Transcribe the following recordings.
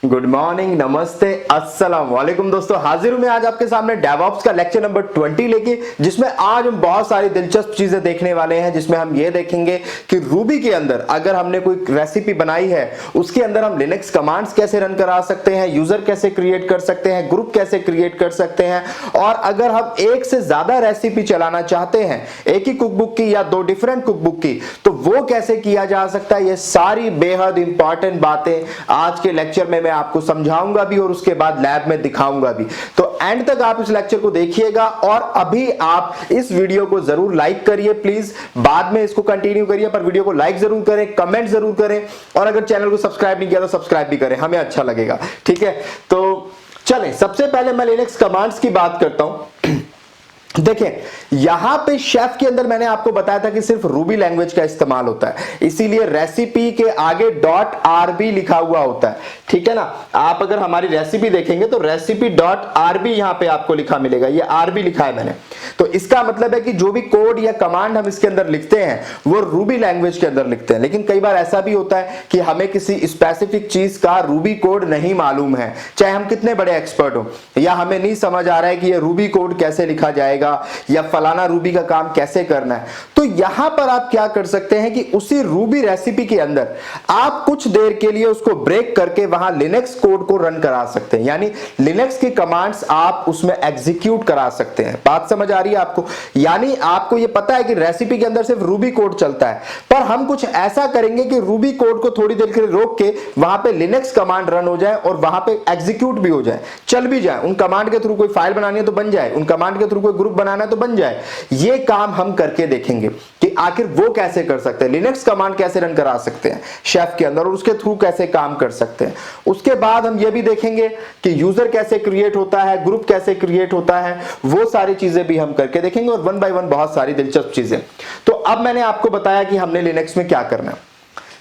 Good morning, नमस्ते, अस्सलाम वालेकुम दोस्तों। हाजिर हूं मैं आज आपके सामने डेवऑप्स का लेक्चर नंबर 20 लेके, जिसमें आज हम बहुत सारी दिलचस्प चीजें देखने वाले हैं। जिसमें हम ये देखेंगे कि रूबी के अंदर अगर हमने कोई रेसिपी बनाई है, उसके अंदर हम लिनक्स कमांड्स कैसे रन करा सकते हैं, यूजर कैसे क्रिएट कर सकते हैं, ग्रुप कैसे क्रिएट कर सकते हैं, और अगर हम एक से ज्यादा रेसिपी चलाना चाहते हैं, एक ही कुकबुक की या दो डिफरेंट कुकबुक की, तो वो कैसे किया जा सकता है। ये सारी बेहद इंपॉर्टेंट बातें आज के लेक्चर में मैं आपको समझाऊंगा भी और उसके बाद लैब में दिखाऊंगा भी। तो एंड तक आप इस लेक्चर को देखिएगा और अभी आप इस वीडियो को जरूर लाइक करिए प्लीज, बाद में इसको कंटिन्यू करिए, पर वीडियो को लाइक जरूर करें, कमेंट जरूर करें, और अगर चैनल को सब्सक्राइब नहीं किया तो सब्सक्राइब भी करें, हमें अच्छा लगेगा। ठीक है, तो चलें, सबसे पहले मैं लिनक्स कमांड्स की बात करता हूं। देखें, यहां पे शेफ के अंदर मैंने आपको बताया था कि सिर्फ रूबी लैंग्वेज का इस्तेमाल होता है, इसीलिए रेसिपी के आगे .rb लिखा हुआ होता है। ठीक है ना, आप अगर हमारी रेसिपी देखेंगे तो रेसिपी .rb यहां पे आपको लिखा मिलेगा, ये rb लिखा है मैंने। तो इसका मतलब है कि जो भी कोड या कमांड हम इसके अंदर लिखते हैं वो रूबी लैंग्वेज के अंदर लिखते हैं। लेकिन कई बार ऐसा भी होता है कि हमें किसी स्पेसिफिक चीज का रूबी कोड नहीं मालूम है, चाहे हम कितने बड़े एक्सपर्ट हो, या हमें नहीं समझ आ रहा है कि ये रूबी कोड कैसे लिखा जाएगा या फलाना रूबी का काम कैसे करना है। तो यहां पर आप क्या कर सकते हैं कि उसी रूबी रेसिपी के अंदर आप कुछ देर के लिए उसको ब्रेक करके वहां लिनक्स कोड को रन करा सकते हैं, यानी लिनक्स की कमांड्स आप उसमें एग्जीक्यूट करा सकते हैं। बात समझ आ रही है आपको? यानी आपको यह पता है कि रेसिपी के अंदर सिर्फ रूबी कोड चलता है, पर हम कुछ ऐसा करेंगे कि रूबी कोड को थोड़ी देर के लिए रोक के वहां पे लिनक्स कमांड रन हो जाए और वहां पे एग्जीक्यूट भी हो जाए, चल भी जाए। उन कमांड के थ्रू कोई फाइल बनानी है तो बन जाए, उन कमांड के थ्रू कोई ग्रुप बनाना है तो बन जाए। ये काम हम करके देखेंगे कि आखिर वो कैसे कर सकते हैं, लिनक्स कमांड कैसे रन करा सकते हैं शेफ के अंदर और उसके थ्रू कैसे काम कर सकते हैं। उसके बाद हम ये भी देखेंगे कि यूजर कैसे क्रिएट होता है, ग्रुप कैसे क्रिएट होता है, वो सारी चीजें भी हम करके देखेंगे, और वन बाय वन बहुत सारी दिलचस्प चीजें। तो अब मैंने आपको बताया कि हमने लिनक्स में क्या करना है।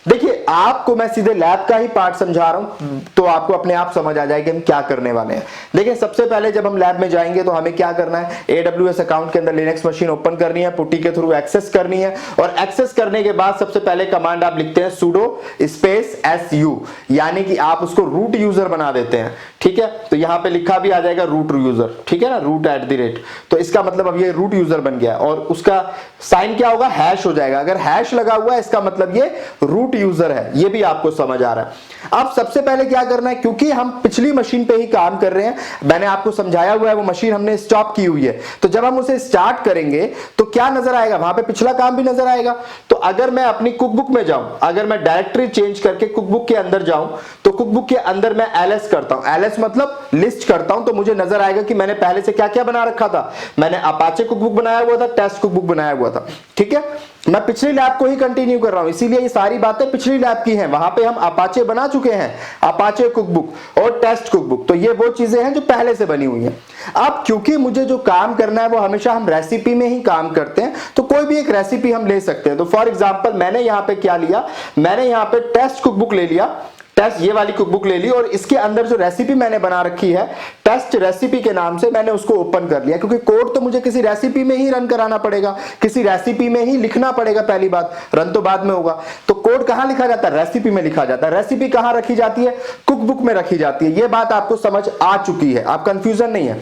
देखिए, आपको मैं सीधे लैब का ही पार्ट समझा रहा हूं, तो आपको अपने आप समझ आ जाएगा कि हम क्या करने वाले हैं। देखिए, सबसे पहले जब हम लैब में जाएंगे तो हमें क्या करना है, AWS अकाउंट के अंदर लिनक्स मशीन ओपन करनी है, पुट्टी के थ्रू एक्सेस करनी है, और एक्सेस करने के बाद सबसे पहले कमांड आप लिखते हैं sudo स्पेस su, यानी कि आप उसको रूट यूजर बना देते हैं। ठीक है, तो यहां पे लिखा भी आ जाएगा रूट यूजर, ठीक है ना, root@, तो इसका मतलब अब ये रूट यूजर बन गया, और उसका साइन क्या होगा, हैश हो जाएगा। अगर हैश लगा हुआ है इसका मतलब ये रूट यूजर है, ये भी आपको समझ आ रहा है। अब सबसे पहले क्या करना है, क्योंकि हम पिछली मशीन पे ही काम कर रहे हैं, मैंने आपको समझाया हुआ है, वो मशीन हमने स्टॉप की हुई है, तो जब हम उसे स्टार्ट करेंगे तो क्या नजर आएगा, वहां पे पिछला काम भी नजर आएगा। तो अगर मैं अपनी कुकबुक में जाऊं, अगर मैं डायरेक्टरी चेंज करके कुकबुक के अंदर जाऊं, तो कुकबुक के अंदर मैं ls करता हूं, ls मतलब लिस्ट करता हूं, तो मुझे नजर आएगा कि मैंने पहले से क्या क्या बना रखा था। मैंने अपाचे कुकबुक बनाया हुआ था, टेस्ट कुकबुक बनाया हुआ था। ठीक है, मैं पिछली लैब को ही कंटिन्यू कर रहा हूं, इसीलिए ये सारी बातें पिछली लैब की हैं, वहां पे हम अपाचे बना चुके हैं, अपाचे कुकबुक और टेस्ट कुकबुक, तो ये वो चीजें हैं जो पहले से बनी हुई हैं। अब क्योंकि मुझे जो काम करना है वो हमेशा हम रेसिपी में ही काम करते हैं, तो कोई भी एक रेसिपी हम ले सकते हैं। तो फॉर एग्जांपल मैंने यहां पे क्या लिया, मैंने यहां पे टेस्ट कुकबुक ले लिया, टेस्ट ये वाली कुकबुक ले ली, और इसके अंदर जो रेसिपी मैंने बना रखी है टेस्ट रेसिपी के नाम से, मैंने उसको ओपन कर लिया, क्योंकि कोड तो मुझे किसी रेसिपी में ही रन कराना पड़ेगा, किसी रेसिपी में ही लिखना पड़ेगा। पहली बात, रन तो बाद में होगा। तो कोड कहां लिखा जाता है, रेसिपी में लिखा जाता है। रेसिपी कहां रखी जाती है, कुकबुक में रखी जाती है। ये बात आपको समझ आ चुकी है, आप कंफ्यूजन नहीं है।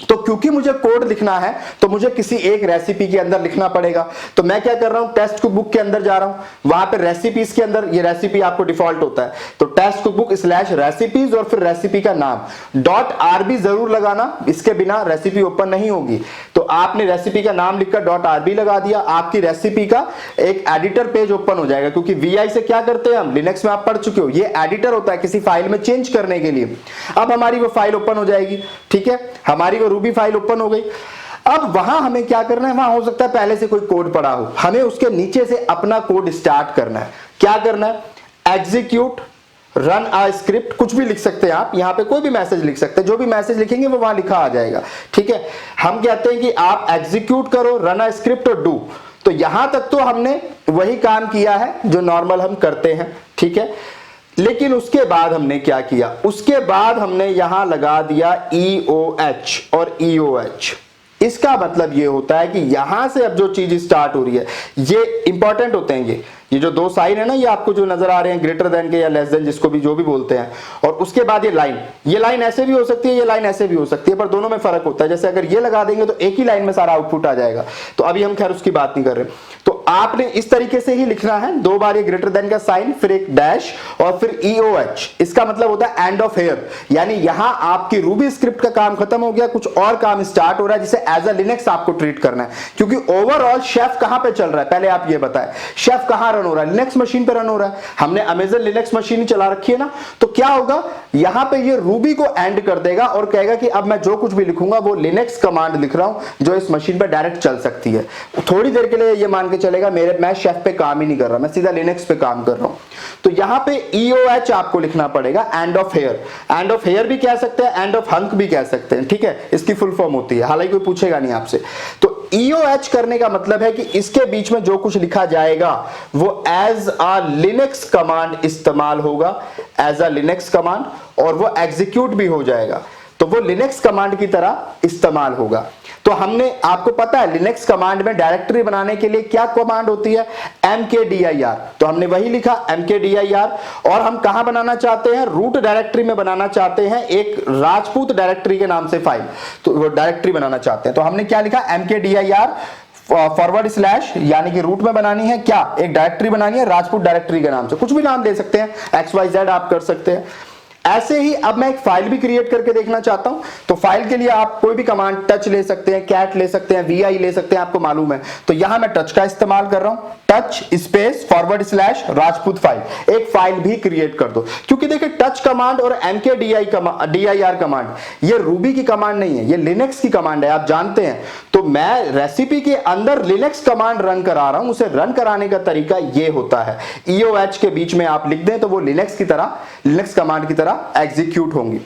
तो क्योंकि मुझे कोड लिखना है तो मुझे किसी एक रेसिपी के अंदर लिखना पड़ेगा। तो मैं क्या कर रहा हूं, टेस्ट कुकबुक के अंदर जा रहा हूं, वहां पे रेसिपीज के अंदर ये रेसिपी आपको डिफॉल्ट होता है, तो टेस्ट कुकबुक /रेसिपीज और फिर रेसिपी का नाम .rb जरूर लगाना, इसके बिना रेसिपी ओपन नहीं होगी। तो आपने रेसिपी का नाम लिखकर .rb लगा दिया, आपकी रेसिपी का एक एडिटर पेज ओपन हो जाएगा, क्योंकि vi से क्या करते हैं हम, लिनक्स में आप पढ़ चुके हो, ये एडिटर होता है किसी फाइल में चेंज करने के लिए। अब हमारी वो फाइल ओपन हो जाएगी। ठीक है, हमारी रूबी फाइल ओपन हो गई। अब वहां हमें क्या करना है, वहां हो सकता है पहले से कोई कोड पड़ा हो, हमें उसके नीचे से अपना कोड स्टार्ट करना है। क्या करना है, एग्जीक्यूट रन अ स्क्रिप्ट, कुछ भी लिख सकते हैं आप, यहां पे कोई भी मैसेज लिख सकते हैं, जो भी मैसेज लिखेंगे वो वहां लिखा आ जाएगा। ठीक है, हम कहते हैं कि आप एग्जीक्यूट करो, रन अ स्क्रिप्ट और डू। तो यहां तक तो हमने वही काम किया है जो नॉर्मल हम करते हैं। ठीक है, लेकिन उसके बाद हमने क्या किया, उसके बाद हमने यहां लगा दिया EOH और EOH। इसका मतलब ये होता है कि यहां से अब जो चीज स्टार्ट हो रही है, ये इंपॉर्टेंट होते हैं। ये जो दो साइन है ना, ये आपको जो नजर आ रहे हैं ग्रेटर देन के या लेस देन, जिसको भी जो भी बोलते हैं, और उसके बाद ये लाइन ऐसे भी हो सकती है, ये लाइन ऐसे भी हो सकती है, पर दोनों में फर्क होता है। जैसे अगर ये लगा देंगे तो एक ही लाइन में सारा आउटपुट आ जाएगा, तो अभी हम खैर उसकी बात नहीं कर रहे। तो आपने इस तरीके से ही लिखना है, 2 बार ये ग्रेटर देन का साइन, फिर एक डैश और फिर EOH। इसका मतलब होता है एंड ऑफ हेयर, यानी यहां आपकी रूबी स्क्रिप्ट का काम खत्म हो गया, कुछ और काम स्टार्ट हो रहा है जिसे एज अ लिनक्स आपको ट्रीट करना है। क्योंकि ओवरऑल शेफ कहां पे चल रहा है, पहले आप ये बताएं, शेफ कहां रन हो रहा है, लिनक्स मशीन पे रन हो रहा है। हमने अमेजन लिनक्स मशीन चला रखी है ना, तो क्या होगा, यहां पे ये रूबी को एंड कर देगा और कहेगा कि अब मैं जो कुछ भी लिखूंगा वो लिनक्स कमांड लिख रहा हूं जो इस मशीन पे डायरेक्ट चल सकती है। थोड़ी देर के लिए ये मान के चलेगा मैं शेफ पे काम ही नहीं कर रहा, मैं सीधा लिनक्स पे काम कर रहा हूं। तो यहां पे EOH आपको लिखना पड़ेगा, end of here. End of here भी कह सकते हैं, एंड ऑफ हंक भी कह सकते हैं, ठीक है, इसकी फुल फॉर्म होती है, हालांकि कोई पूछेगा नहीं आपसे। तो EOH करने का मतलब है कि इसके बीच में जो कुछ लिखा जाएगा वो एज अ लिनक्स कमांड इस्तेमाल होगा, एज अ लिनक्स कमांड, और वो एग्जीक्यूट भी हो जाएगा, तो वो लिनक्स कमांड की तरह इस्तेमाल होगा। तो हमने, आपको पता है लिनक्स कमांड में डायरेक्टरी बनाने के लिए क्या कमांड होती है, mkdir, तो हमने वही लिखा mkdir। और हम कहां बनाना चाहते हैं, रूट डायरेक्टरी में बनाना चाहते हैं, एक राजपूत डायरेक्टरी के नाम से फाइल, तो वो डायरेक्टरी बनाना चाहते हैं। तो हमने क्या लिखा, mkdir फॉरवर्ड स्लैश, यानी कि रूट में बनानी है क्या, एक डायरेक्टरी बनानी है राजपूत डायरेक्टरी के नाम से, कुछ भी नाम दे सकते हैं, XYZ आप कर सकते हैं। ऐसे ही अब मैं एक फाइल भी क्रिएट करके देखना चाहता हूं, तो फाइल के लिए आप कोई भी कमांड टच ले सकते हैं, कैट ले सकते हैं, VI ले सकते हैं, आपको मालूम है। तो यहां मैं टच का इस्तेमाल कर रहा हूं, touch space forward slash Rajput file, एक फाइल भी क्रिएट कर दो। क्योंकि देखिए टच कमांड और mkdir कमांड ये रूबी की कमांड नहीं है, ये लिनक्स की कमांड है, आप जानते हैं। तो मैं रेसिपी के अंदर लिनक्स कमांड रन करा रहा हूं, उसे रन कराने का तरीका ये होता है, EOH के बीच में आप लिख दें तो वो लिनक्स की तरह, लिनक्स कमांड की तरह एग्जीक्यूट होंगी।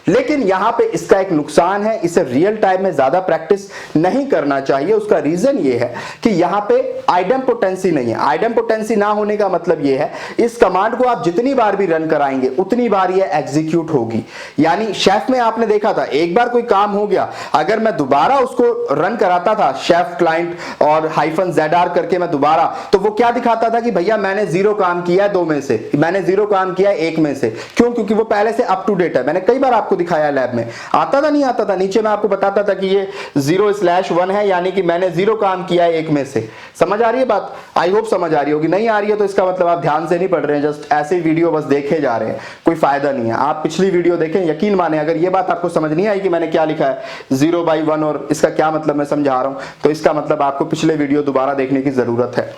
लेकिन यहां पे इसका एक नुकसान है, इसे रियल टाइम में ज्यादा प्रैक्टिस नहीं करना चाहिए। उसका रीजन ये है कि यहां पे आइडेम्पोटेंसी नहीं है। आइडेम्पोटेंसी ना होने का मतलब ये है, इस कमांड को आप जितनी बार भी रन कराएंगे उतनी बार ये एग्जीक्यूट होगी। यानी शेफ में आपने देखा था, एक बार कोई काम हो गया, अगर मैं दोबारा उसको रन कराता था, शेफ क्लाइंट और -ZR करके मैं दोबारा, तो वो क्या दिखाता था कि भैया मैंने 0 काम किया है 2 में से, मैंने 0 काम किया है 1 में से। क्यों? क्योंकि वो पहले से अप टू डेट है। मैंने कई बार आपको दिखाया लैब में, आता था नहीं आता था, नीचे मैं आपको बताता था कि ये 0/1 है, यानी कि मैंने 0 काम किया है 1 में से। समझ आ रही है बात? आई होप समझ आ रही होगी। नहीं आ रही है तो इसका मतलब आप ध्यान से नहीं पढ़ रहे हैं, जस्ट ऐसे ही वीडियो बस देखे जा रहे हैं, कोई फायदा नहीं है। आप पिछली वीडियो देखें, यकीन माने अगर ये बात आपको समझ नहीं आई कि मैंने क्या लिखा है 0/1 और इसका क्या मतलब मैं समझा रहा हूं, तो इसका मतलब आपको पिछले वीडियो दोबारा देखने की जरूरत है।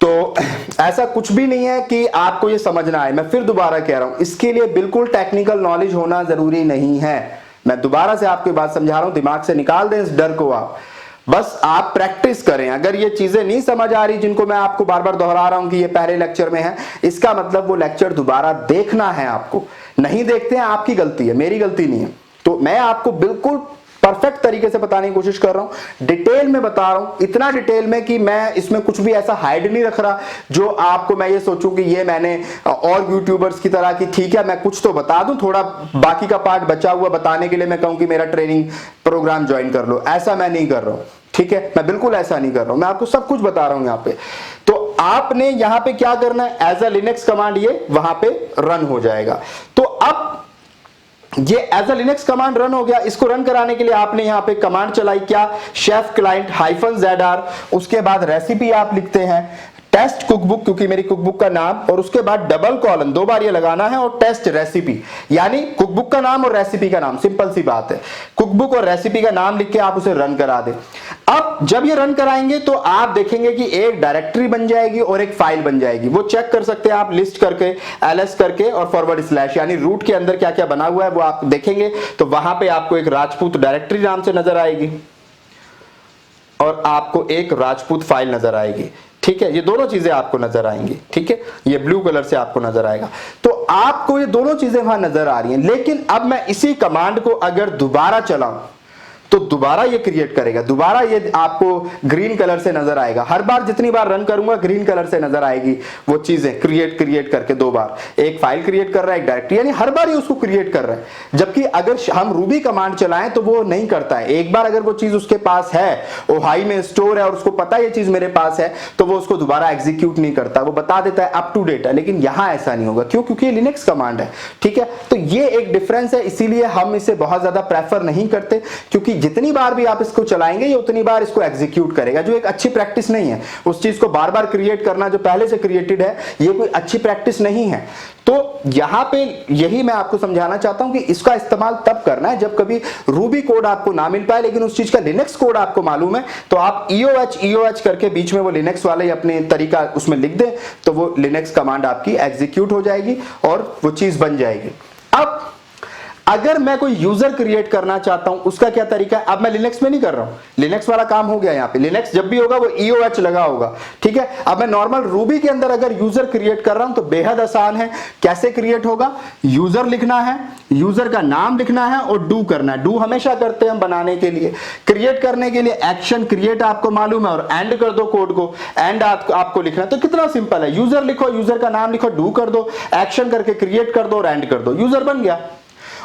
तो ऐसा कुछ भी नहीं है कि आपको ये समझना है। मैं फिर दोबारा कह रहा हूं, इसके लिए बिल्कुल टेक्निकल नॉलेज होना जरूरी नहीं है। मैं दोबारा से आपको बात समझा रहा हूं, दिमाग से निकाल दें इस डर को आप, बस आप प्रैक्टिस करें। अगर ये चीजें नहीं समझ आ रही जिनको मैं आपको बार बार दोहरा रहा हूं कि ये पहले लेक्चर में है, इसका मतलब वो लेक्चर दोबारा देखना है आपको। नहीं देखते हैं आपकी गलती है, मेरी गलती नहीं है। तो मैं आपको बिल्कुल परफेक्ट तरीके से बताने की कोशिश कर रहा हूं, डिटेल में बता रहा हूं, इतना डिटेल में कि मैं इसमें कुछ भी ऐसा हाइड नहीं रख रहा जो आपको मैं ये सोचूं कि ये मैंने और यूट्यूबर्स की तरह कि ठीक है मैं कुछ तो बता दूं, थोड़ा बाकी का पार्ट बचा हुआ बताने के लिए मैं कहूं कि मेरा ट्रेनिंग प्रोग्राम ज्वाइन कर लो। ऐसा मैं नहीं कर रहा हूं, ठीक है, मैं बिल्कुल ऐसा नहीं कर रहा हूं, मैं आपको सब कुछ बता रहा हूं यहां पे। तो आपने यहां पे क्या करना है, एज अ लिनक्स कमांड ये वहां पे रन हो जाएगा। तो अब ये as a Linux command run हो गया। इसको रन कराने के लिए आपने यहां पे कमांड चलाई, क्या, शेफ क्लाइंट -ZR, उसके बाद रेसिपी आप लिखते हैं, टेस्ट कुकबुक, क्योंकि मेरी कुकबुक का नाम, और उसके बाद डबल कॉलन 2 बार ये लगाना है, और टेस्ट रेसिपी, यानी कुकबुक का नाम और रेसिपी का नाम, सिंपल सी बात है। कुकबुक और रेसिपी का नाम लिख के आप उसे रन करा दें। अब जब ये रन कराएंगे तो आप देखेंगे कि एक डायरेक्टरी बन जाएगी और एक फाइल बन जाएगी। वो चेक कर सकते हैं आप लिस्ट करके, LS करके और फॉरवर्ड स्लैश, यानी रूट के अंदर क्या क्या बना हुआ है वो आप देखेंगे। तो वहां पे आपको एक राजपूत डायरेक्टरी नाम से नजर आएगी और आपको एक राजपूत फाइल नजर आएगी, ठीक है, ये दोनों चीजें आपको नजर आएंगी, ठीक है, ये ब्लू कलर से आपको नजर आएगा। तो आपको ये दोनों चीजें वहां नजर आ रही हैं। लेकिन अब मैं इसी कमांड को अगर दोबारा चलाऊं तो दोबारा ये क्रिएट करेगा, दोबारा ये आपको ग्रीन कलर से नजर आएगा। हर बार जितनी बार रन करूंगा ग्रीन कलर से नजर आएगी वो चीजें, क्रिएट करके 2 बार एक फाइल क्रिएट कर रहा है, एक डायरेक्टरी, यानी हर बार ये उसको क्रिएट कर रहा है। जबकि अगर हम रूबी कमांड चलाएं तो वो नहीं करता है। एक बार अगर वो चीज उसके पास है, ओहाई में स्टोर है और उसको पता है ये चीज मेरे पास है, तो वो उसको दोबारा एग्जीक्यूट नहीं करता, वो बता देता है अप टू डेट है। लेकिन यहां ऐसा नहीं होगा, क्यों? क्योंकि ये लिनक्स कमांड है, ठीक है। तो ये एक डिफरेंस है, इसीलिए हम इसे बहुत ज्यादा प्रेफर नहीं करते, क्योंकि जितनी बार भी आप इसको चलाएंगे ये उतनी बार इसको एग्जीक्यूट करेगा, जो एक अच्छी प्रैक्टिस नहीं है। उस चीज को बार बार क्रिएट करना जो पहले से क्रिएटेड है, ये कोई अच्छी प्रैक्टिस नहीं है। तो यहां पे यही मैं आपको समझाना चाहता हूं कि इसका इस्तेमाल तब करना है जब कभी रूबी कोड आपको ना मिल पाए, लेकिन उस चीज का लिनक्स कोड आपको मालूम है, तो आप EOH करके बीच में वो लिनक्स वाले ही अपने तरीका उसमें लिख दें, तो वो लिनक्स कमांड आपकी एग्जीक्यूट हो जाएगी और वो चीज बन जाएगी। अब अगर मैं कोई यूजर क्रिएट करना चाहता हूं, उसका क्या तरीका है? अब मैं लिनक्स में नहीं कर रहा हूं, लिनक्स वाला काम हो गया। यहां पे लिनक्स जब भी होगा वो EOH लगा होगा, ठीक है। अब मैं नॉर्मल रूबी के अंदर अगर यूजर क्रिएट कर रहा हूं तो बेहद आसान है। कैसे क्रिएट होगा? यूजर लिखना है, यूजर का नाम लिखना है और डू करना है। डू हमेशा करते हैं हम बनाने के लिए। क्रिएट करने के लिए एक्शन क्रिएट आपको मालूम है और एंड कर दो कोड को, एंड आपको लिखना है। तो कितना सिंपल है, यूजर लिखो, यूजर का नाम लिखो, डू कर दो, एक्शन करके क्रिएट कर दो और एंड कर दो, यूजर बन गया।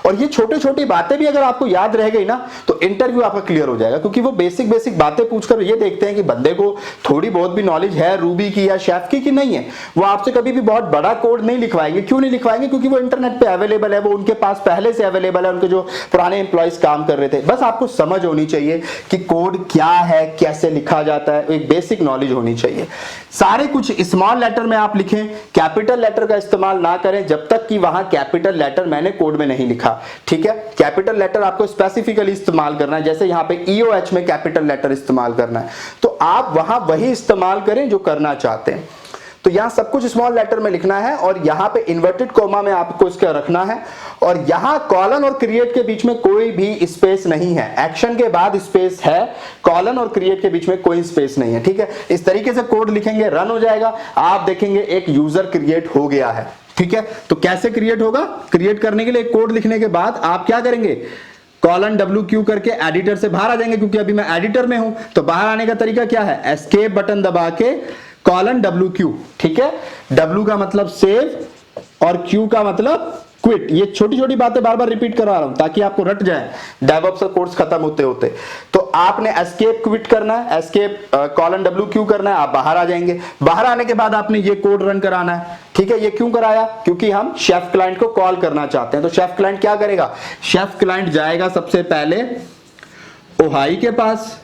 और ये छोटी छोटी बातें भी अगर आपको याद रह गई ना तो इंटरव्यू आपका क्लियर हो जाएगा, क्योंकि वो बेसिक बातें पूछकर ये देखते हैं कि बंदे को थोड़ी बहुत भी नॉलेज है रूबी की या शेफ की कि नहीं है। वो आपसे कभी भी बहुत बड़ा कोड नहीं लिखवाएंगे। क्यों नहीं लिखवाएंगे? क्योंकि वो इंटरनेट पे अवेलेबल है, वो उनके पास पहले से अवेलेबल है, उनके जो पुराने एम्प्लॉइज काम कर रहे थे। बस आपको समझ होनी चाहिए कि कोड क्या है, कैसे लिखा जाता है, एक बेसिक नॉलेज होनी चाहिए। सारे कुछ स्मॉल लेटर में आप लिखें, कैपिटल लेटर का इस्तेमाल ना करें जब तक कि वहां कैपिटल लेटर मैंने कोड में नहीं लिखा, ठीक है। कैपिटल लेटर आपको स्पेसिफिकली इस्तेमाल करना है, जैसे यहां पे EOH में कैपिटल लेटर इस्तेमाल करना है, तो आप वहां वही इस्तेमाल करें जो करना चाहते हैं। तो यहां सब कुछ स्मॉल लेटर में लिखना है और यहां पे इन्वर्टेड कोमा में आपको इसका रखना है, और यहां कॉलन और क्रिएट के बीच में कोई भी स्पेस नहीं है। एक्शन के बाद स्पेस है, कॉलन और क्रिएट के बीच में कोई स्पेस नहीं है, ठीक है। इस तरीके से कोड लिखेंगे, रन हो जाएगा, आप देखेंगे एक यूजर क्रिएट हो गया है, ठीक है। तो कैसे क्रिएट होगा? क्रिएट करने के लिए कोड लिखने के बाद आप क्या करेंगे? कॉलन WQ करके एडिटर से बाहर आ जाएंगे, क्योंकि अभी मैं एडिटर में हूं। तो बाहर आने का तरीका क्या है? एस्केप बटन दबा के कॉलन WQ, ठीक है। W का मतलब सेव और Q का मतलब क्विट। ये छोटी छोटी बातें बार बार रिपीट करवा रहा हूं ताकि आपको रट जाए डेवऑप्स का कोर्स खत्म होते होते। तो आपने एस्केप क्विट करना है, एस्केप कॉलन WQ करना है, आप बाहर आ जाएंगे। बाहर आने के बाद आपने ये कोड रन कराना है, ठीक है। ये क्यों कराया? क्योंकि हम शेफ क्लाइंट को कॉल करना चाहते हैं। तो शेफ क्लाइंट क्या करेगा? शेफ क्लाइंट जाएगा सबसे पहले ओहाई के पास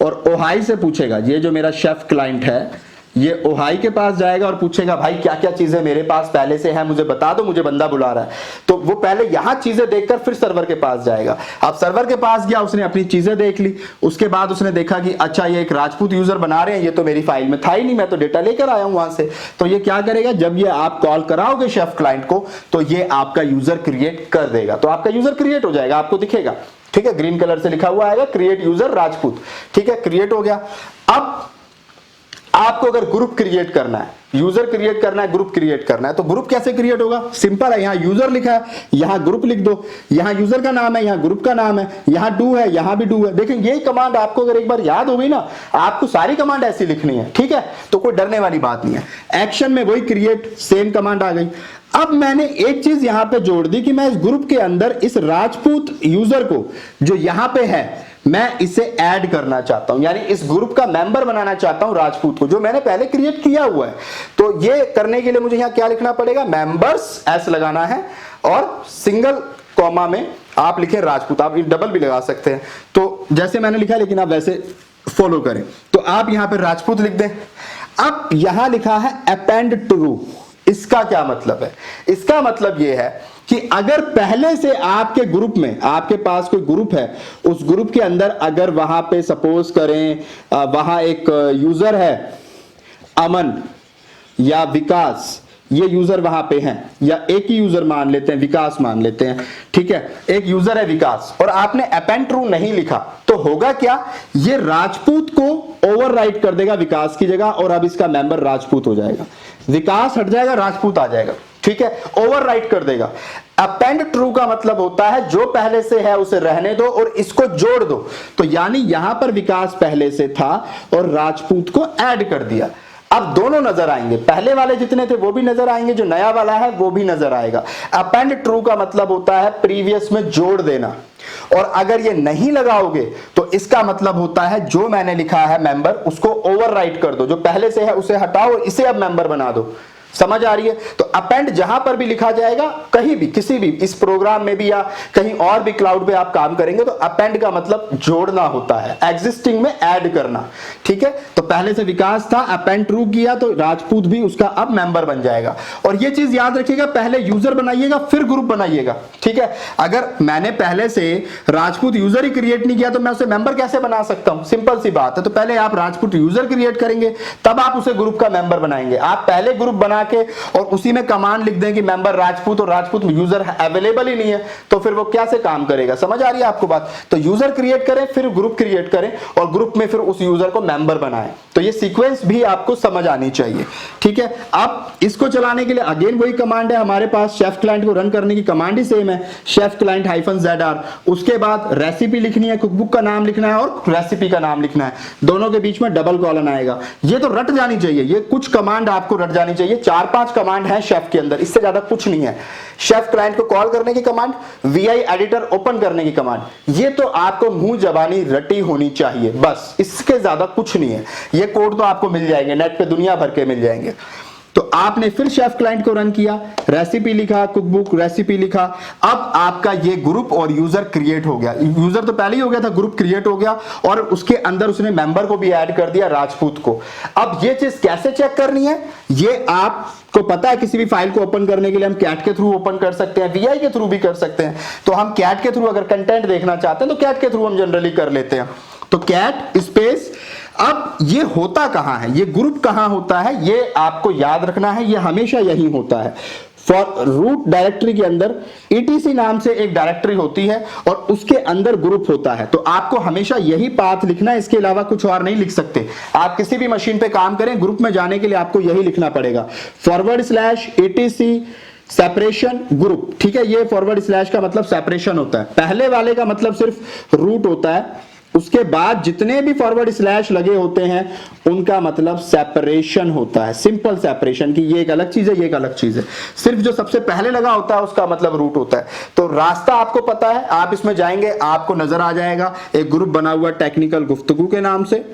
और ओहाई से पूछेगा, ये जो मेरा शेफ क्लाइंट है ये ओहाई के पास जाएगा और पूछेगा भाई क्या क्या चीजें मेरे पास पहले से है, मुझे बता दो, मुझे बंदा बुला रहा है। तो वो पहले यहां चीजें देखकर फिर सर्वर के पास जाएगा। अब सर्वर के पास गया, उसने अपनी चीजें देख ली, उसके बाद उसने देखा कि अच्छा ये एक राजपूत यूजर बना रहे हैं, ये तो मेरी फाइल में था ही नहीं, मैं तो डेटा लेकर आया हूं वहां से। तो ये क्या करेगा? जब ये आप कॉल कराओगे शेफ क्लाइंट को तो ये आपका यूजर क्रिएट कर देगा। तो आपका यूजर क्रिएट हो जाएगा, आपको दिखेगा, ठीक है। ग्रीन कलर से लिखा हुआ आएगा क्रिएट यूजर राजपूत, ठीक है। क्रिएट हो गया। अब आपको अगर ग्रुप क्रिएट करना है, यूजर क्रिएट करना है, ग्रुप क्रिएट करना है, तो ग्रुप कैसे क्रिएट होगा? सिंपल है, यहां यूजर लिखा है, यहां ग्रुप लिख दो, यहां यूजर का नाम है, यहां ग्रुप का नाम है, यहां डू है, यहां भी डू है। देखें यही कमांड आपको अगर एक बार याद हो गई ना, आपको सारी कमांड ऐसी लिखनी है, ठीक है। तो कोई डरने वाली बात नहीं है। एक्शन में वही क्रिएट, सेम कमांड आ गई। अब मैंने एक चीज यहां पे जोड़ दी कि मैं इस ग्रुप के अंदर इस राजपूत यूजर को जो यहां पे है मैं इसे ऐड करना चाहता हूं, यानी इस ग्रुप का मेंबर बनाना चाहता हूं राजपूत को, जो मैंने पहले क्रिएट किया हुआ है। तो ये करने के लिए मुझे यहां क्या लिखना पड़ेगा? मेंबर्स एस लगाना है और सिंगल कॉमा में आप लिखें राजपूत, आप डबल भी लगा सकते हैं। तो जैसे मैंने लिखा, लेकिन आप वैसे फॉलो करें। तो आप यहां पर राजपूत लिख दें। अब यहां लिखा है अपेंड टू, इसका क्या मतलब है? इसका मतलब यह है कि अगर पहले से आपके ग्रुप में, आपके पास कोई ग्रुप है, उस ग्रुप के अंदर अगर वहां पे सपोज करें वहां एक यूजर है अमन या विकास, ये यूजर वहां पे हैं, या एक ही यूजर मान लेते हैं, विकास मान लेते हैं, ठीक है। एक यूजर है विकास और आपने अपेंड ट्रू नहीं लिखा, तो होगा क्या? ये राजपूत को ओवरराइट कर देगा विकास की जगह और अब इसका मेंबर राजपूत हो जाएगा। विकास हट जाएगा, राजपूत आ जाएगा, ठीक है, ओवरराइट कर देगा। अपेंड ट्रू का मतलब होता है जो पहले से है उसे रहने दो और इसको जोड़ दो। तो यानी यहां पर विकास पहले से था और राजपूत को ऐड कर दिया। अब दोनों नजर आएंगे, पहले वाले जितने थे वो भी नजर आएंगे, जो नया वाला है वो भी नजर आएगा। अपेंड ट्रू का मतलब होता है प्रीवियस में जोड़ देना, और अगर ये नहीं लगाओगे तो इसका मतलब होता है जो मैंने लिखा है मेंबर उसको ओवरराइट कर दो, जो पहले से है उसे हटाओ और इसे अब मेंबर बना दो। समझ आ रही है? तो अपेंड जहां पर भी लिखा जाएगा, कहीं भी किसी भी इस प्रोग्राम में भी या कहीं और भी क्लाउड पे आप काम करेंगे तो अपेंड का मतलब जोड़ना होता है, एग्जिस्टिंग में ऐड करना। ठीक है, तो पहले से विकास था, अपेंड ट्रू किया तो राजपूत भी उसका अब मेंबर बन जाएगा। और ये चीज याद रखिएगा, पहले यूजर बनाइएगा फिर ग्रुप बनाइएगा। ठीक है, अगर मैंने पहले से राजपूत यूजर ही क्रिएट नहीं किया तो मैं उसे मेंबर कैसे बना सकता हूं? सिंपल सी बात है। तो पहले आप राजपूत यूजर क्रिएट करेंगे तब आप उसे ग्रुप का मेंबर बनाएंगे। आप पहले ग्रुप बना के और उसी में कमांड लिख दें कि मेंबर राजपूत, और राजपूत यूजर अवेलेबल ही नहीं है तो फिर वो कैसे काम करेगा? समझ आ रही है आपको बात? तो यूजर क्रिएट करें फिर ग्रुप क्रिएट करें और ग्रुप में फिर उस यूजर को मेंबर बनाएं। तो ये सीक्वेंस भी आपको समझ आनी चाहिए। ठीक है, अब इसको चलाने के लिए अगेन वही कमांड है हमारे पास, शेफ क्लाइंट को रन करने की कमांड ही सेम है, शेफ क्लाइंट -ZR। उसके बाद रेसिपी लिखनी है, कुकबुक का नाम लिखना है और रेसिपी का नाम लिखना है, दोनों के बीच में डबल कॉलन आएगा। ये तो रट जानी चाहिए, ये कुछ कमांड आपको रट जानी चाहिए। 4-5 कमांड है शेफ के अंदर, इससे ज्यादा कुछ नहीं है। शेफ क्लाइंट को कॉल करने की कमांड, VI एडिटर ओपन करने की कमांड, ये तो आपको मुंह जबानी रटी होनी चाहिए, बस इसके ज्यादा कुछ नहीं है। ये कोड तो आपको मिल जाएंगे नेट पे, दुनिया भर के मिल जाएंगे। तो आपने फिर शेफ क्लाइंट को रन किया, रेसिपी लिखा, कुकबुक रेसिपी लिखा, अब आपका ये ग्रुप और यूजर क्रिएट हो गया। यूजर तो पहले ही हो गया था, ग्रुप क्रिएट हो गया और उसके अंदर उसने मेंबर को भी ऐड कर दिया, राजपूत को। अब ये चीज कैसे चेक करनी है, ये आपको पता है। किसी भी फाइल को ओपन करने के लिए हम कैट के थ्रू ओपन कर सकते हैं, VI के थ्रू भी कर सकते हैं। तो हम कैट के थ्रू अगर कंटेंट देखना चाहते हैं तो कैट के थ्रू हम जनरली कर लेते हैं। तो कैट स्पेस, अब ये होता कहां है, ये ग्रुप कहां होता है, ये आपको याद रखना है, ये हमेशा यही होता है। फॉर रूट डायरेक्टरी के अंदर ETC नाम से एक डायरेक्टरी होती है और उसके अंदर ग्रुप होता है। तो आपको हमेशा यही पाथ लिखना है, इसके अलावा कुछ और नहीं लिख सकते। आप किसी भी मशीन पे काम करें, ग्रुप में जाने के लिए आपको यही लिखना पड़ेगा, /ETC सेपरेशन ग्रुप। ठीक है, ये / का मतलब सेपरेशन होता है, पहले वाले का मतलब सिर्फ रूट होता है, उसके बाद जितने भी / लगे होते हैं उनका मतलब सेपरेशन होता है, सिंपल सेपरेशन की। ये एक अलग चीज है, ये एक अलग चीज है। सिर्फ जो सबसे पहले लगा होता है उसका मतलब रूट होता है। तो रास्ता आपको पता है, आप इसमें जाएंगे आपको नजर आ जाएगा एक ग्रुप बना हुआ टेक्निकल गुफ्तगू के नाम से,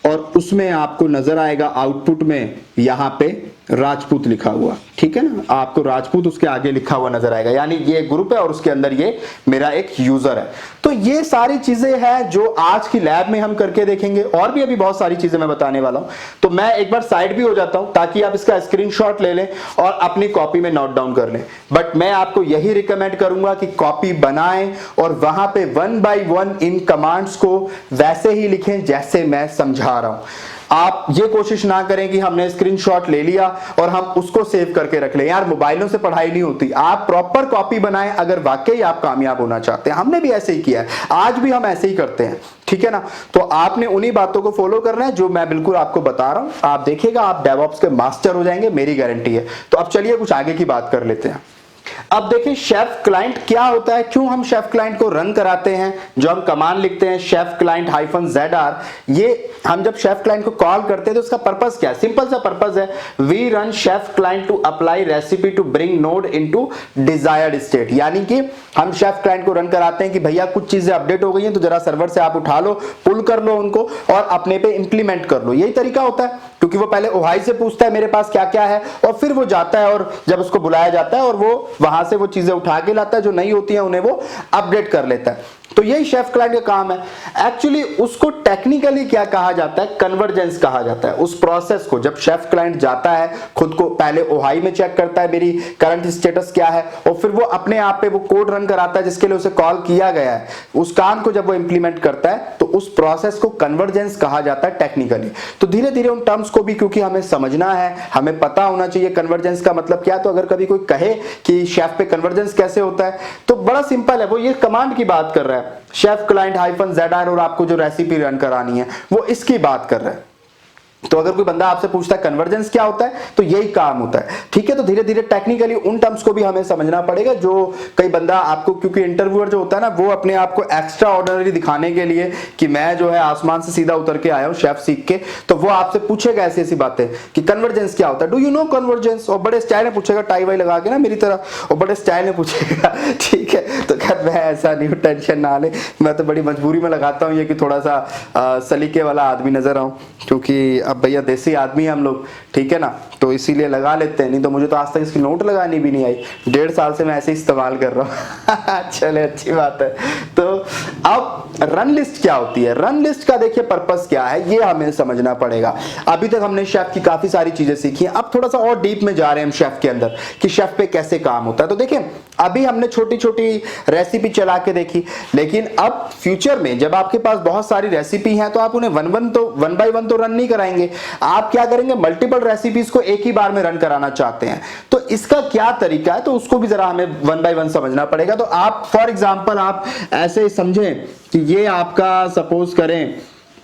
और उसमें आपको नजर आएगा आउटपुट में यहां पे राजपूत लिखा हुआ। ठीक है ना, आपको राजपूत उसके आगे लिखा हुआ नजर आएगा, यानी ये ग्रुप है और उसके अंदर ये मेरा एक यूजर है। तो ये सारी चीजें हैं जो आज की लैब में हम करके देखेंगे, और भी अभी बहुत सारी चीजें मैं बताने वाला हूं। तो मैं एक बार साइड भी हो जाता हूं ताकि आप इसका स्क्रीनशॉट ले लें और अपनी कॉपी में नोट डाउन कर लें। बट मैं आपको यही रिकमेंड करूंगा कि कॉपी बनाएं और वहां पे 1 by 1 इन कमांड्स को वैसे ही लिखें जैसे मैं समझा रहा हूं। आप ये कोशिश ना करें कि हमने स्क्रीनशॉट ले लिया और हम उसको सेव करके रख लें। यार मोबाइलों से पढ़ाई नहीं होती, आप प्रॉपर कॉपी बनाएं अगर वाकई आप कामयाब होना चाहते हैं। हमने भी ऐसे ही किया है, आज भी हम ऐसे ही करते हैं। ठीक है ना, तो आपने उन्हीं बातों को फॉलो करना है जो मैं बिल्कुल आपको बता रहा हूं। आप देखिएगा आप डेवऑप्स के मास्टर हो जाएंगे, मेरी गारंटी है। तो अब चलिए कुछ आगे की बात कर लेते हैं। अब देखिए शेफ क्लाइंट क्या होता है, क्यों हम शेफ क्लाइंट को रन कराते हैं। जो हम कमांड लिखते हैं शेफ क्लाइंट -ZR, ये हम जब शेफ क्लाइंट को कॉल करते हैं तो उसका पर्पस क्या है? सिंपल सा पर्पस है, we run chef client to apply recipe to bring node into desired state. यानी कि हम शेफ क्लाइंट को रन कराते हैं कि भैया कुछ चीजें अपडेट हो गई हैं तो जरा सर्वर से आप उठा लो, पुल कर लो उनको और अपने पे इंप्लीमेंट कर लो। यही तरीका होता है, क्योंकि वो पहले ओहाई से पूछता है मेरे पास क्या क्या है और फिर वो जाता है और जब उसको बुलाया जाता है और वो वहां से वो चीजें उठा के लाता है, जो नहीं होती हैं उन्हें वो अपडेट कर लेता है। तो यही शेफ क्लाइंट का काम है। एक्चुअली उसको टेक्निकली क्या कहा जाता है? कन्वर्जेंस कहा जाता है। उस प्रोसेस को जब शेफ क्लाइंट जाता है, खुद को पहले ओहाई में चेक करता है मेरी करंट स्टेटस क्या है, और फिर वो अपने आप पे वो कोड रन कराता है जिसके लिए उसे कॉल किया गया है। उस काम को जब वो इंप्लीमेंट करता है तो उस प्रोसेस को कन्वर्जेंस कहा जाता है टेक्निकली। तो धीरे धीरे उन टर्म्स को भी क्योंकि हमें समझना है, हमें पता होना चाहिए कन्वर्जेंस का मतलब क्या। तो अगर कभी कोई कहे कि शेफ पे कन्वर्जेंस कैसे होता है तो बड़ा सिंपल है, वो ये कमांड की बात कर रहा है, शेफ क्लाइंट -ZR, और आपको जो रेसिपी रन करानी है वो इसकी बात कर रहा है। तो अगर कोई बंदा आपसे पूछता है कन्वर्जेंस क्या होता है, तो यही काम होता है, ठीक है। तो धीरे धीरे टेक्निकली उन टर्म्स को भी हमें समझना पड़ेगा जो कई बंदा आपको, क्योंकि इंटरव्यूअर जो होता है ना, वो अपने आप को एक्स्ट्रा ऑर्डिनरी दिखाने के लिए कि मैं जो है आसमान से सीधा उतर के आया हूं शेफ सीख के, तो वो आपसे पूछेगा ऐसी ऐसी बातें कि कन्वर्जेंस क्या होता है, डू यू नो कन्वर्जेंस, और बड़े स्टाइल में पूछेगा, टाई वाई लगा के ना मेरी तरह, और बड़े स्टाइल में पूछेगा, ठीक है। तो खैर मैं ऐसा नहीं हूं, टेंशन ना ले, मैं तो बड़ी मजबूरी में लगाता हूं ये कि थोड़ा सा सलीके वाला आदमी नजर आऊं, क्योंकि अब भैया देसी आदमी हम लोग, ठीक है ना, तो इसीलिए लगा लेते हैं, नहीं तो मुझे तो आज तक इसकी नोट लगानी भी नहीं आई, 1.5 साल से मैं ऐसे ही इस्तेमाल कर रहा हूँ। चले अच्छी बात है। तो अब रन लिस्ट क्या होती है, रन लिस्ट का देखिए पर्पस क्या है, ये हमें समझना पड़ेगा। अभी तक हमने शेफ की काफी सारी चीजें सीखी हैं, अब थोड़ा सा और डीप में जा रहे हैं हम शेफ के अंदर कि शेफ पे कैसे काम होता है। तो देखिए अभी हमने छोटी छोटी रेसिपी चला के देखी, लेकिन अब फ्यूचर में जब आपके पास बहुत सारी रेसिपी हैं तो आप उन्हें वन बाय वन तो रन नहीं कराएंगे, आप क्या करेंगे, मल्टीपल रेसिपीज को एक ही बार में रन कराना चाहते हैं। तो इसका क्या तरीका है, तो उसको भी जरा हमें वन बाय वन समझना पड़ेगा। तो आप फॉर एग्जांपल आप ऐसे समझें कि ये आपका सपोज करें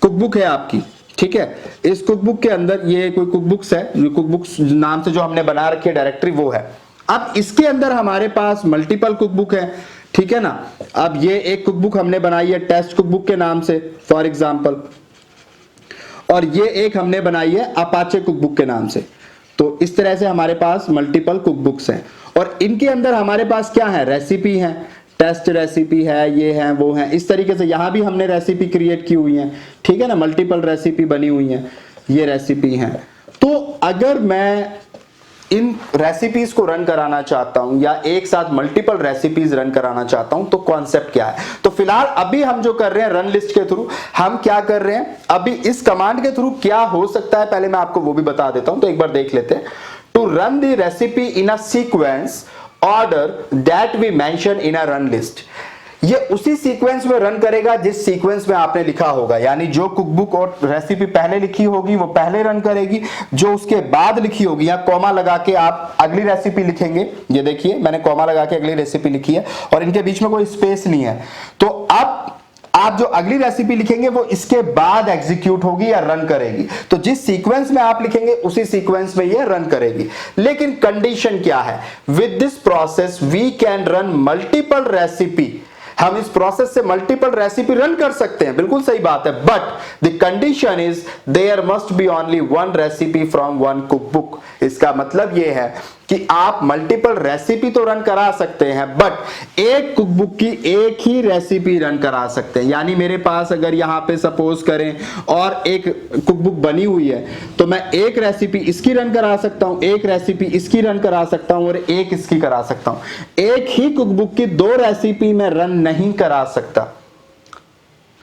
कुकबुक है आपकी, ठीक है। इस कुकबुक के अंदर ये कोई कुकबुक्स है, जो कुकबुक्स नाम से जो हमने बना रखी है डायरेक्टरी वो है। अब इसके अंदर हमारे पास मल्टीपल कुकबुक है, ठीक है ना। अब ये एक कुकबुक हमने बनाई है टेस्ट कुकबुक के नाम से फॉर एग्जांपल, और ये एक हमने बनाई है अपाचे कुकबुक के नाम से। तो इस तरह से हमारे पास मल्टीपल कुकबुक्स हैं, और इनके अंदर हमारे पास क्या है, रेसिपी है, टेस्ट रेसिपी है, ये है वो है, इस तरीके से यहां भी हमने रेसिपी क्रिएट की हुई है, ठीक है ना, मल्टीपल रेसिपी बनी हुई है, ये रेसिपी है। तो अगर मैं इन रेसिपीज को रन कराना चाहता हूं या एक साथ मल्टीपल रेसिपीज रन कराना चाहता हूं, तो कॉन्सेप्ट क्या है। तो फिलहाल अभी हम जो कर रहे हैं रन लिस्ट के थ्रू, हम क्या कर रहे हैं, अभी इस कमांड के थ्रू क्या हो सकता है पहले मैं आपको वो भी बता देता हूं, तो एक बार देख लेते हैं। To run the recipe in a sequence order that we mention in a run list, ये उसी सीक्वेंस में रन करेगा जिस सीक्वेंस में आपने लिखा होगा, यानी जो कुकबुक और रेसिपी पहले लिखी होगी वो पहले रन करेगी, जो उसके बाद लिखी होगी, या कॉमा लगा के आप अगली रेसिपी लिखेंगे, ये देखिए मैंने कॉमा लगा के अगली रेसिपी लिखी है और इनके बीच में कोई स्पेस नहीं है, तो अब आप जो अगली रेसिपी लिखेंगे वो इसके बाद एग्जीक्यूट होगी या रन करेगी। तो जिस सीक्वेंस में आप लिखेंगे उसी सीक्वेंस में ये रन करेगी। लेकिन कंडीशन क्या है, with this process we can run multiple recipe, हम इस प्रोसेस से मल्टीपल रेसिपी रन कर सकते हैं, बिल्कुल सही बात है, but the condition is there must be only one recipe from one cookbook. इसका मतलब यह है कि आप मल्टीपल रेसिपी तो रन करा सकते हैं, बट एक कुकबुक की एक ही रेसिपी रन करा सकते हैं। यानी मेरे पास अगर यहां पे सपोज करें और एक कुकबुक बनी हुई है, तो मैं एक रेसिपी इसकी रन करा सकता हूं, एक रेसिपी इसकी रन करा सकता हूं और एक इसकी करा सकता हूं। एक ही कुकबुक की 2 रेसिपी में रन नहीं करा सकता।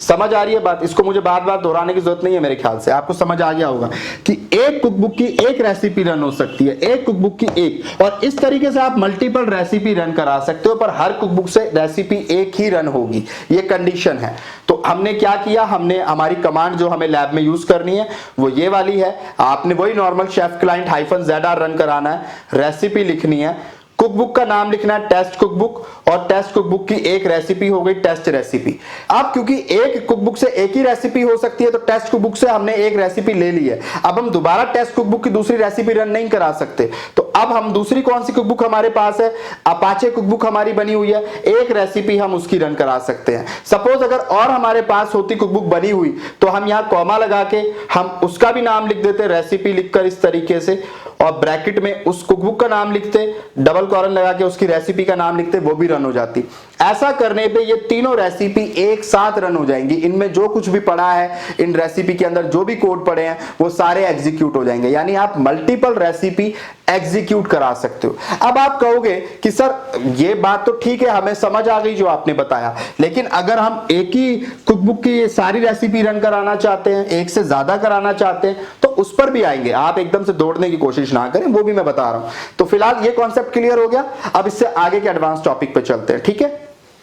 समझ आ रही है बात, इसको मुझे बार बार दोहराने की जरूरत नहीं है, मेरे ख्याल से आपको समझ आ गया होगा कि एक कुकबुक की एक रेसिपी रन हो सकती है, एक कुकबुक की एक, और इस तरीके से आप मल्टीपल रेसिपी रन करा सकते हो, पर हर कुकबुक से रेसिपी एक ही रन होगी, ये कंडीशन है। तो हमने क्या किया, हमने हमारी कमांड जो हमें लैब में यूज करनी है वो ये वाली है, आपने वही normal chef client -ZR run कराना है, रेसिपी लिखनी है, कुकबुक का नाम लिखना है टेस्ट कुकबुक, और टेस्ट कुकबुक की एक रेसिपी हो गई टेस्ट रेसिपी। अब क्योंकि एक कुकबुक से एक ही रेसिपी हो सकती है, तो टेस्ट कुकबुक से हमने एक रेसिपी ले ली है, अब हम दोबारा टेस्ट कुकबुक की दूसरी रेसिपी रन नहीं करा सकते। तो अब हम दूसरी कौन सी कुकबुक हमारे पास है, अपाचे कुकबुक हमारी बनी हुई है, एक रेसिपी हम उसकी रन करा सकते हैं। सपोज अगर और हमारे पास होती कुकबुक बनी हुई, तो हम यहाँ कॉमा लगा के हम उसका भी नाम लिख देते, रेसिपी लिखकर इस तरीके से, और ब्रैकेट में उस कुकबुक का नाम लिखते, डबल कॉलन लगा के उसकी रेसिपी का नाम लिखते, वो भी रन हो जाती। ऐसा करने पे ये तीनों रेसिपी एक साथ रन हो जाएंगी, इनमें जो कुछ भी पड़ा है, इन रेसिपी के अंदर जो भी कोड पड़े हैं वो सारे एग्जीक्यूट हो जाएंगे, यानी आप मल्टीपल रेसिपी एग्जीक्यूट करा सकते हो। अब आप कहोगे कि सर ये बात तो ठीक है, हमें समझ आ गई जो आपने बताया, लेकिन अगर हम एक ही कुकबुक की सारी रेसिपी रन कराना चाहते हैं, एक से ज्यादा कराना चाहते हैं, तो उस पर भी आएंगे, आप एकदम से दौड़ने की कोशिश ना करें, वो भी मैं बता रहा हूं। तो फिलहाल ये कॉन्सेप्ट क्लियर हो गया, अब इससे आगे के एडवांस टॉपिक पे चलते हैं, ठीक है।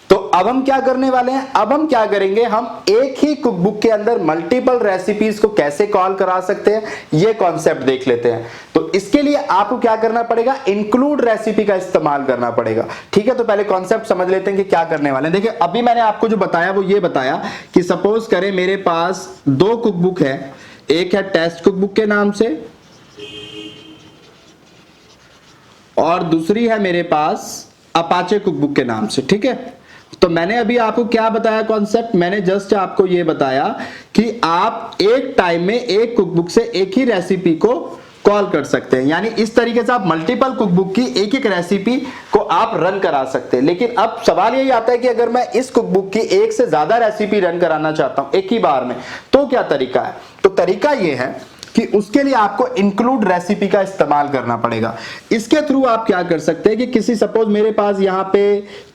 तो अब हम क्या करने वाले हैं, अब हम क्या करेंगे, हम एक ही कुकबुक के अंदर मल्टीपल रेसिपीज को कैसे कॉल करा सकते हैं, ये कॉन्सेप्ट देख लेते हैं। तो इसके लिए आपको क्या करना पड़ेगा, इंक्लूड रेसिपी का इस्तेमाल करना पड़ेगा, ठीक है। तो पहले कॉन्सेप्ट समझ लेते हैं कि क्या करने वाले हैं। देखिए अभी मैंने आपको जो बताया वो ये बताया कि सपोज करें मेरे पास 2 कुकबुक है, एक है टेस्ट कुकबुक के नाम से और दूसरी है मेरे पास अपाचे कुकबुक के नाम से। ठीक है, तो मैंने अभी आपको क्या बताया कॉन्सेप्ट, मैंने जस्ट आपको ये बताया कि आप एक टाइम में एक कुकबुक से एक ही रेसिपी को कॉल कर सकते हैं, यानी इस तरीके से आप मल्टीपल कुकबुक की एक एक रेसिपी को आप रन करा सकते हैं। लेकिन अब सवाल यही आता है कि अगर मैं इस कुकबुक की एक से ज्यादा रेसिपी रन कराना चाहता हूं एक ही बार में, तो क्या तरीका है? तो तरीका ये है कि उसके लिए आपको इंक्लूड रेसिपी का इस्तेमाल करना पड़ेगा। इसके थ्रू आप क्या कर सकते हैं कि किसी सपोज मेरे पास यहाँ पे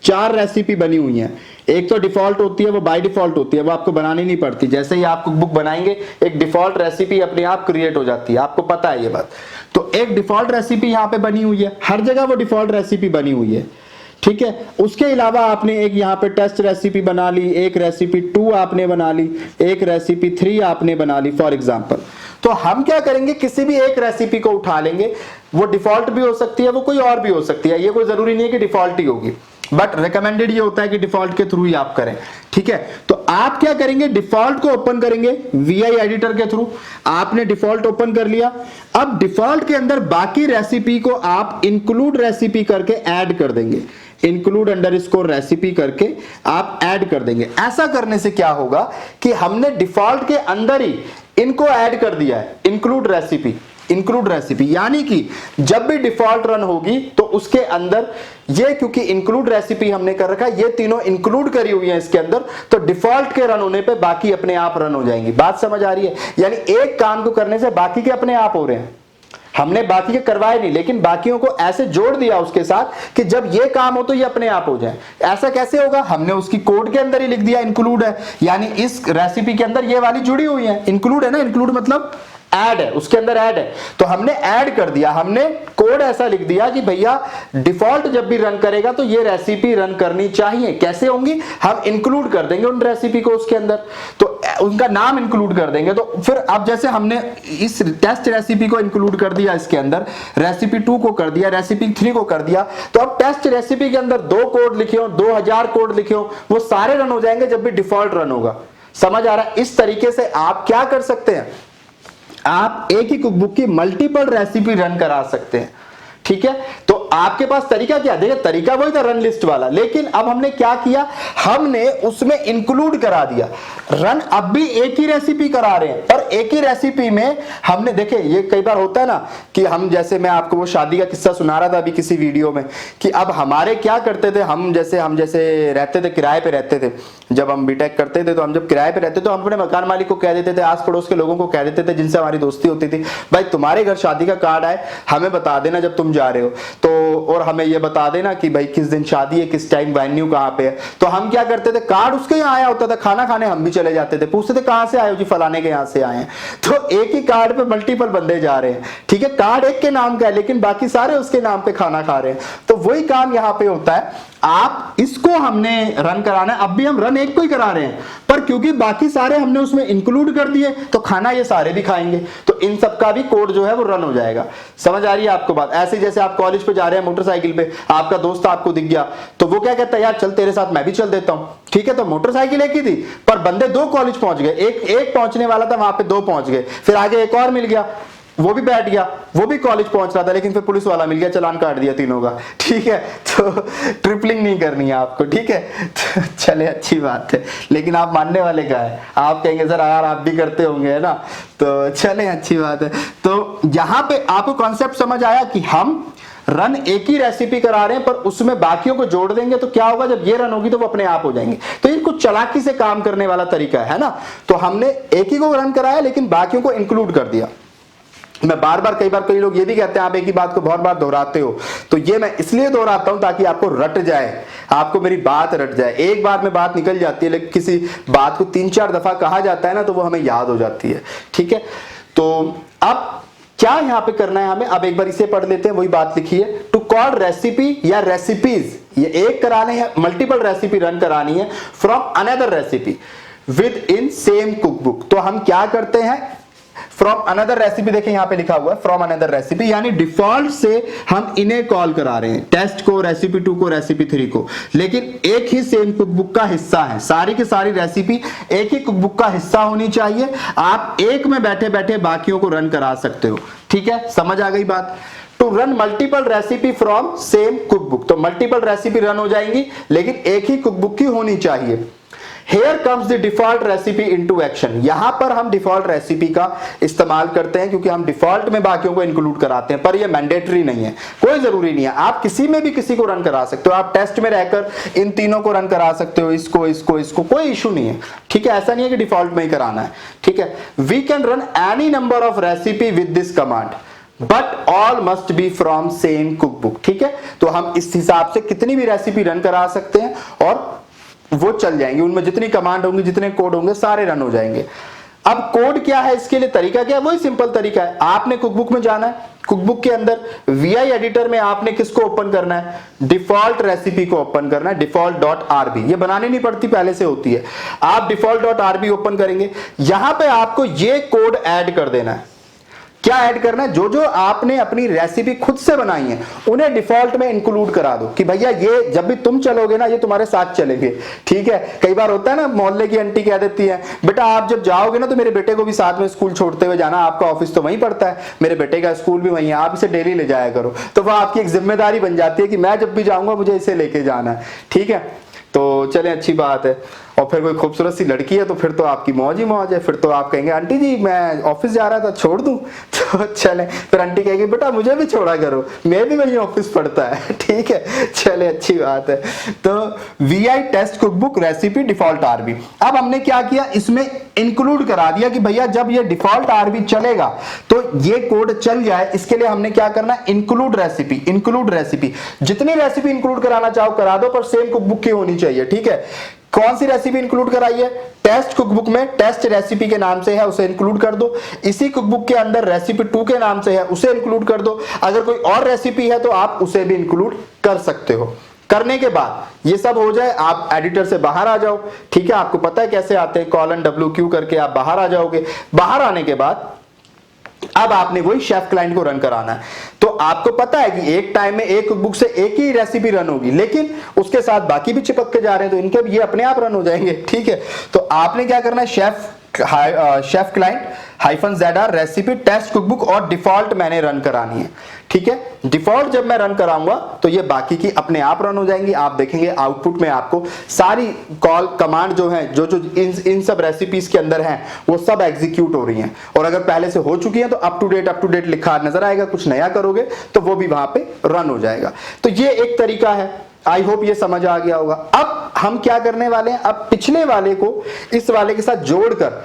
4 रेसिपी बनी हुई हैं, एक तो डिफॉल्ट होती है, वो बाय डिफॉल्ट होती है, वो आपको बनानी नहीं पड़ती। जैसे ही आप कुकबुक बनाएंगे एक डिफॉल्ट रेसिपी अपने आप क्रिएट हो जाती है, आपको पता है ये बात। तो एक डिफॉल्ट रेसिपी यहाँ पे बनी हुई है, हर जगह वो डिफॉल्ट रेसिपी बनी हुई है। ठीक है, उसके अलावा आपने एक यहाँ पे टेस्ट रेसिपी बना ली, एक रेसिपी 2 आपने बना ली, एक रेसिपी 3 आपने बना ली फॉर एग्जांपल। तो हम क्या करेंगे, किसी भी एक रेसिपी को उठा लेंगे, वो डिफॉल्ट भी हो सकती है, वो कोई और भी हो सकती है, ये कोई जरूरी नहीं है कि डिफॉल्ट ही होगी, बट रिकमेंडेड ये होता है कि डिफॉल्ट के थ्रू ही आप करें। ठीक है, तो आप क्या करेंगे, डिफॉल्ट को ओपन करेंगे वीआई एडिटर के थ्रू। आपने डिफॉल्ट ओपन कर लिया, अब डिफॉल्ट के अंदर बाकी रेसिपी को आप इंक्लूड रेसिपी करके ऐड कर देंगे, इंक्लूड अंडरस्कोर रेसिपी करके आप ऐड कर देंगे। ऐसा करने से क्या होगा कि हमने डिफॉल्ट के अंदर ही इनको ऐड कर दिया है, इंक्लूड रेसिपी, यानी कि जब भी डिफॉल्ट रन होगी तो उसके अंदर ये, क्योंकि इंक्लूड रेसिपी हमने कर रखा है, ये तीनों इंक्लूड करी हुई है इसके अंदर, तो डिफॉल्ट के रन होने पे बाकी अपने आप रन हो जाएंगी। बात समझ आ रही है? यानी एक काम को करने से बाकी के अपने आप हो रहे हैं, हमने बाकी के करवाए नहीं, लेकिन बाकियों को ऐसे जोड़ दिया उसके साथ कि जब ये काम हो तो ये अपने आप हो जाए। ऐसा कैसे होगा? हमने उसकी कोड के अंदर ही लिख दिया इंक्लूड है, यानी इस रेसिपी के अंदर ये वाली जुड़ी हुई है, इंक्लूड है ना, इंक्लूड मतलब ऐड है, उसके अंदर ऐड है, तो हमने ऐड कर दिया, हमने कोड ऐसा लिख दिया कि भैया डिफॉल्ट जब भी रन करेगा तो ये रेसिपी रन करनी चाहिए। कैसे होंगी? हम इंक्लूड कर देंगे उन रेसिपी को उसके अंदर, तो उनका नाम इंक्लूड कर देंगे। तो फिर अब जैसे हमने इस टेस्ट रेसिपी को इंक्लूड कर दिया इसके अंदर, रेसिपी 2 को कर दिया, रेसिपी 3 को कर दिया, तो अब टेस्ट रेसिपी के अंदर 2 कोड लिखे हो, 2000 कोड लिखे हो, वो सारे रन हो जाएंगे जब भी डिफॉल्ट रन होगा। समझ आ रहा है? इस तरीके से आप क्या कर सकते हैं, आप एक ही कुकबुक की मल्टीपल रेसिपी रन करा सकते हैं। ठीक है, तो आपके पास तरीका क्या? देखिए, तरीका वही था रन लिस्ट वाला, लेकिन अब हमने क्या किया, हमने उसमें इंक्लूड करा दिया। रन अब भी एक ही रेसिपी करा रहे हैं, पर एक ही रेसिपी में हमने, देखे ये कई बार होता है ना कि हम, जैसे मैं आपको वो शादी का किस्सा सुना रहा था अभी किसी वीडियो में, कि अब हमारे क्या करते थे, हम जैसे रहते थे, किराए पे रहते थे, जब हम बीटेक करते थे, तो हम जब किराए पे रहते तो हम अपने मकान मालिक को कह देते थे, आस पड़ोस के लोगों को कह देते थे जिनसे हमारी दोस्ती होती थी, भाई तुम्हारे घर शादी का कार्ड आए, हमें बता देना जब तुम जा रहे हो, तो और हमें ये बता देना कि भाई किस दिन शादी है, किस टाइम, वेन्यू कहाँ पे है। तो हम क्या करते थे, कार्ड उसके यहाँ आया होता था, खाना खाने हम भी चले जाते थे, पूछते थे कहाँ से आए हो जी, फलाने के यहाँ से आए हैं। तो एक ही कार्ड पे मल्टीपल बंदे जा रहे हैं। ठीक है, कार्ड एक के नाम का है लेकिन बाकी सारे उसके नाम पे खाना खा रहे हैं। तो वही काम यहाँ पे होता है, आप इसको हमने रन कराना है, अब भी हम रन एक को ही करा रहे हैं, पर क्योंकि बाकी सारे हमने उसमें इंक्लूड कर दिए तो खाना ये सारे भी खाएंगे, तो इन सब का भी कोड जो है वो रन हो जाएगा। समझ आ रही है आपको बात? ऐसे जैसे आप कॉलेज पे जा रहे हैं मोटरसाइकिल पे, आपका दोस्त आपको दिख गया, तो वो क्या कहता है, यार चल तेरे साथ मैं भी चल देता हूं। ठीक है, तो मोटरसाइकिल एक ही थी पर बंदे 2 कॉलेज पहुंच गए, एक पहुंचने वाला था, वहां पे 2 पहुंच गए, फिर आगे एक और मिल गया, वो भी बैठ गया, वो भी कॉलेज पहुंच रहा था, लेकिन फिर पुलिस वाला मिल गया, चालान काट दिया तीनों का। ठीक है, तो ट्रिपलिंग नहीं करनी है आपको। ठीक है, तो चले अच्छी बात है, लेकिन आप मानने वाले क्या है, आप कहेंगे सर यार आप भी करते होंगे, है ना, तो चले अच्छी बात है। तो यहां पे आपको कॉन्सेप्ट समझ आया कि हम रन एक ही रेसिपी करा रहे हैं पर उसमें बाकियों को जोड़ देंगे तो क्या होगा, जब ये रन होगी तो वो अपने आप हो जाएंगे। तो ये कुछ चालाकी से काम करने वाला तरीका है ना। तो हमने एक ही को रन कराया लेकिन बाकियों को इंक्लूड कर दिया। मैं बार बार, कई बार कई लोग ये भी कहते हैं आप एक ही बात को बहुत बार दोहराते हो, तो ये मैं इसलिए दोहराता हूं ताकि आपको रट जाए, आपको मेरी बात रट जाए। एक बार में बात निकल जाती है लेकिन किसी बात को 3-4 दफा कहा जाता है ना तो वो हमें याद हो जाती है। ठीक है, तो अब क्या यहां पे करना है हमें, अब एक बार इसे पढ़ लेते हैं, वही बात लिखी है, टू कॉल रेसिपी या रेसिपीज, ये एक कराने हैं, मल्टीपल रेसिपी रन करानी है from another recipe with in same cookbook. तो हम क्या करते हैं, फ्रॉम अनदर रेसिपी, देखें यहां पे लिखा हुआ है फ्रॉम अनदर रेसिपी, यानी डिफॉल्ट से हम इन्हें कॉल करा रहे हैं, टेस्ट को, रेसिपी 2 को, रेसिपी 3 को, लेकिन एक ही सेम कुकबुक का हिस्सा है। सारी की सारी रेसिपी एक ही कुकबुक का हिस्सा होनी चाहिए। आप एक में बैठे बैठे बाकियों को रन करा सकते हो। ठीक है, समझ आ गई बात। To run multiple recipe from same cookbook, तो मल्टीपल रेसिपी रन हो जाएंगी लेकिन एक ही कुकबुक की होनी चाहिए। Here comes the default recipe into action, यहां पर हम डिफॉल्ट रेसिपी का इस्तेमाल करते हैं क्योंकि हम डिफॉल्ट में बाकियों को इंक्लूड कराते हैं, पर ये मैंडेटरी नहीं है, कोई जरूरी नहीं है। आप किसी में भी किसी को रन करा सकते हो, आप टेस्ट में रहकर इन तीनों को रन करा सकते हो, इसको इसको इसको, कोई इशू नहीं है। ठीक है, ऐसा नहीं है कि डिफॉल्ट में ही कराना है। ठीक है, we can run any number of recipe with this command but all must be from same cookbook. ठीक है, तो हम इस हिसाब से कितनी भी रेसिपी रन करा सकते हैं और वो चल जाएंगे, उनमें जितनी कमांड होंगी, जितने कोड होंगे, सारे रन हो जाएंगे। अब कोड क्या है, इसके लिए तरीका क्या है, वही सिंपल तरीका है। आपने कुकबुक में जाना है, कुकबुक के अंदर वीआई एडिटर में आपने किसको ओपन करना है, डिफॉल्ट रेसिपी को ओपन करना है, default.rb, ये बनानी नहीं पड़ती, पहले से होती है। आप default.rb ओपन करेंगे, यहां पे आपको ये कोड ऐड कर देना है। क्या ऐड करना है, जो जो आपने अपनी रेसिपी खुद से बनाई है उन्हें डिफॉल्ट में इंक्लूड करा दो कि भैया ये जब भी तुम चलोगे ना ये तुम्हारे साथ चलेंगे। ठीक है, कई बार होता है ना, मोहल्ले की आंटी कह देती है बेटा आप जब जाओगे ना तो मेरे बेटे को भी साथ में स्कूल छोड़ते हुए जाना, आपका ऑफिस तो वहीं पड़ता है, मेरे बेटे का स्कूल भी वहीं है, आप इसे डेली ले जाया करो। तो वह आपकी एक जिम्मेदारी बन जाती है कि मैं जब भी जाऊंगा मुझे इसे लेके जाना है। ठीक है, तो चले अच्छी बात है। और फिर कोई खूबसूरत सी लड़की है तो फिर तो आपकी मौज ही मौज है, फिर तो आप कहेंगे आंटी जी मैं ऑफिस जा रहा था छोड़ दूं, तो चले, फिर आंटी कहेगी बेटा मुझे भी छोड़ा करो, मैं भी वही ऑफिस पढ़ता है। ठीक है, चले अच्छी बात है। तो vi test cookbook recipe default RB, अब हमने क्या किया, इसमें इंक्लूड करा दिया कि भैया जब ये डिफॉल्ट आरबी चलेगा तो ये कोड चल जाए। इसके लिए हमने क्या करना है, इंक्लूड रेसिपी, इंक्लूड रेसिपी, जितनी रेसिपी इंक्लूड कराना चाहो करा दो, पर सेम कुकबुक की होनी चाहिए। ठीक है, कौन सी रेसिपी इंक्लूड कराई है, टेस्ट कुकबुक में टेस्ट रेसिपी के नाम से है उसे इंक्लूड कर दो, इसी कुकबुक के अंदर रेसिपी 2 के नाम से है उसे इंक्लूड कर दो, अगर कोई और रेसिपी है तो आप उसे भी इंक्लूड कर सकते हो। करने के बाद ये सब हो जाए, आप एडिटर से बाहर आ जाओ। ठीक है, आपको पता है कैसे आते हैं, कॉलन WQ करके आप बाहर आ जाओगे। बाहर आने के बाद अब आपने वही शेफ क्लाइंट को रन कराना है। तो आपको पता है कि एक टाइम में एक कुकबुक से एक ही रेसिपी रन होगी, लेकिन उसके साथ बाकी भी चिपक के जा रहे हैं तो इनके ये अपने आप रन हो जाएंगे। ठीक है, तो आपने क्या करना है, chef client -ZR recipe test cookbook और डिफॉल्ट मैंने रन करानी है। ठीक है, डिफॉल्ट जब मैं रन कराऊंगा तो ये बाकी की अपने आप रन हो जाएंगी। आप देखेंगे आउटपुट में आपको सारी कॉल कमांड जो है, जो जो इन सब रेसिपीज के अंदर हैं वो सब एग्जीक्यूट हो रही हैं, और अगर पहले से हो चुकी हैं तो अप टू डेट लिखा नजर आएगा। कुछ नया करोगे तो वो भी वहां पे रन हो जाएगा। तो ये एक तरीका है, आई होप ये समझ आ गया होगा। अब हम क्या करने वाले हैं, अब पिछले वाले को इस वाले के साथ जोड़कर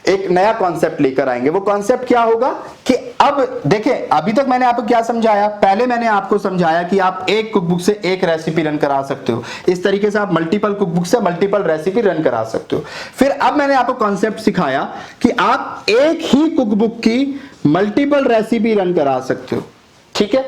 एक नया कॉन्सेप्ट लेकर आएंगे। वो कॉन्सेप्ट क्या होगा कि अब देखें, अभी तक मैंने आपको क्या समझाया, पहले मैंने आपको समझाया कि आप एक कुकबुक से एक रेसिपी रन करा सकते हो, इस तरीके से आप मल्टीपल कुकबुक से मल्टीपल रेसिपी रन करा सकते हो। फिर अब मैंने आपको कॉन्सेप्ट सिखाया कि आप एक ही कुकबुक की मल्टीपल रेसिपी रन करा सकते हो। ठीक है,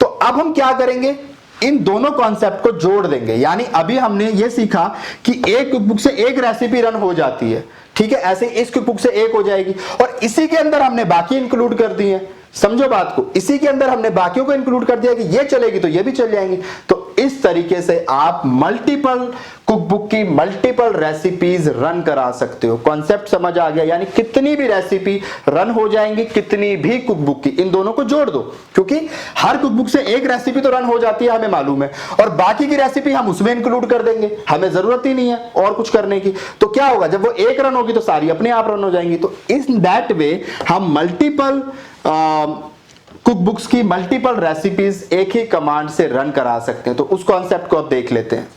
तो अब हम क्या करेंगे, इन दोनों कॉन्सेप्ट को जोड़ देंगे। यानी अभी हमने ये सीखा कि एक कुकबुक से एक रेसिपी रन हो जाती है, ठीक है, ऐसे इस कुकबुक से एक हो जाएगी, और इसी के अंदर हमने बाकी इंक्लूड कर दी है। समझो बात को, इसी के अंदर हमने बाकियों को इंक्लूड कर दिया कि ये चलेगी तो ये भी चल जाएंगी। तो इस तरीके से आप मल्टीपल कुकबुक की मल्टीपल रेसिपीज रन करा सकते हो। कॉन्सेप्ट समझ आ गया, यानी कितनी भी रेसिपी रन हो जाएंगी, कितनी भी कुकबुक की, इन दोनों को जोड़ दो, क्योंकि हर कुकबुक से एक रेसिपी तो रन हो जाती है, हमें मालूम है, और बाकी की रेसिपी हम उसमें इंक्लूड कर देंगे, हमें जरूरत ही नहीं है और कुछ करने की। तो क्या होगा, जब वो एक रन होगी तो सारी अपने आप रन हो जाएंगी। तो इन दैट वे हम मल्टीपल कुकबुक्स की मल्टीपल रेसिपीज एक ही कमांड से रन करा सकते हैं। तो उस कॉन्सेप्ट को अब देख लेते हैं।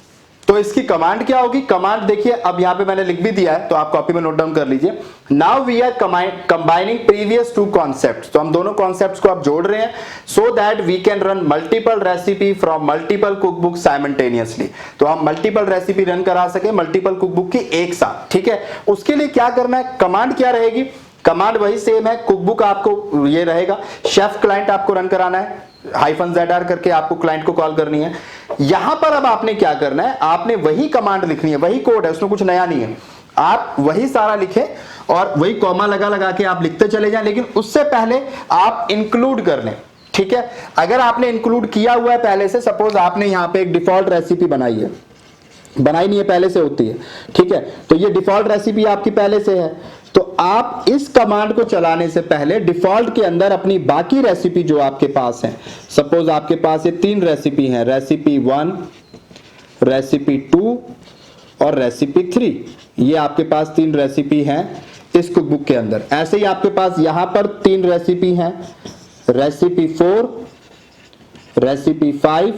तो इसकी कमांड क्या होगी, कमांड देखिए, अब यहां पे मैंने लिख भी दिया है तो आप कॉपी में नोट डाउन कर लीजिए। Now we are combining previous 2 concepts, तो हम दोनों कॉन्सेप्ट्स को अब जोड़ रहे हैं so that we can run multiple recipe from multiple cookbook simultaneously. तो हम मल्टीपल रेसिपी रन करा सके मल्टीपल कुकबुक की एक साथ। ठीक है, उसके लिए क्या करना है, कमांड क्या रहेगी, कमांड वही सेम है, कुकबुक आपको ये रहेगा, शेफ क्लाइंट आपको रन कराना है, -ZR करके आपको क्लाइंट को कॉल करनी है। यहां पर अब आपने क्या करना है, आपने वही कमांड लिखनी है, वही कोड है, उसमें कुछ नया नहीं है, आप वही सारा लिखें और वही कॉमा लगा लगा के आप लिखते चले जाएं, लेकिन उससे पहले आप इंक्लूड कर लें। ठीक है, अगर आपने इंक्लूड किया हुआ है पहले से, सपोज आपने यहां पे एक डिफॉल्ट रेसिपी बनाई है, बनाई नहीं है पहले से होती है, ठीक है, तो ये डिफॉल्ट रेसिपी आपकी पहले से है, तो आप इस कमांड को चलाने से पहले डिफॉल्ट के अंदर अपनी बाकी रेसिपी जो आपके पास है, सपोज आपके पास ये 3 रेसिपी हैं, रेसिपी 1, रेसिपी 2 और रेसिपी 3, ये आपके पास 3 रेसिपी हैं इस कुकबुक के अंदर। ऐसे ही आपके पास यहां पर 3 रेसिपी हैं, रेसिपी 4, रेसिपी 5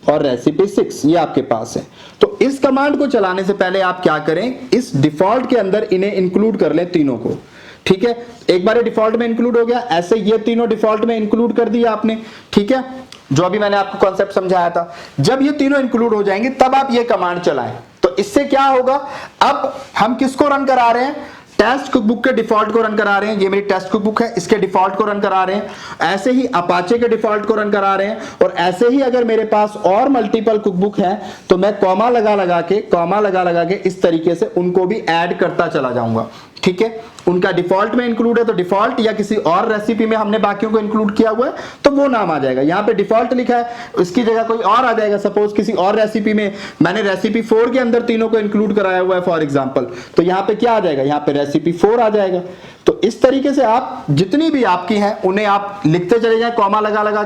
और रेसिपी 6, ये आपके पास है। तो इस कमांड को चलाने से पहले आप क्या करें, इस डिफॉल्ट के अंदर इन्हें इंक्लूड कर लें तीनों को। ठीक है, एक बार ये डिफॉल्ट में इंक्लूड हो गया, ऐसे ये तीनों डिफॉल्ट में इंक्लूड कर दिया आपने। ठीक है, जो अभी मैंने आपको कॉन्सेप्ट समझाया था, जब ये तीनों इंक्लूड हो जाएंगे तब आप ये कमांड चलाएं। तो इससे क्या होगा, अब हम किसको रन करा रहे हैं, टेस्ट कुकबुक के डिफॉल्ट को रन करा रहे हैं। ये मेरी टेस्ट कुकबुक है, इसके डिफॉल्ट को रन करा रहे हैं। ऐसे ही अपाचे के डिफॉल्ट को रन करा रहे हैं। और ऐसे ही अगर मेरे पास और मल्टीपल कुकबुक है तो मैं कॉमा लगा लगा के इस तरीके से उनको भी ऐड करता चला जाऊंगा। ठीक है, उनका डिफॉल्ट में इंक्लूड है तो डिफॉल्ट, या किसी और रेसिपी में हमने बाकियों को इंक्लूड किया हुआ है तो वो नाम आ जाएगा। यहां पे डिफॉल्ट लिखा है, इसकी जगह कोई और आ जाएगा। सपोज किसी और रेसिपी में मैंने रेसिपी 4 के अंदर तीनों को इंक्लूड कराया हुआ है फॉर एग्जांपल, तो यहां पे क्या आ जाएगा, यहां पे रेसिपी 4 आ जाएगा। तो इस तरीके से आप जितनी भी आपकी हैं उन्हें आप लिखते चले जाएं, कॉमा लगा लगा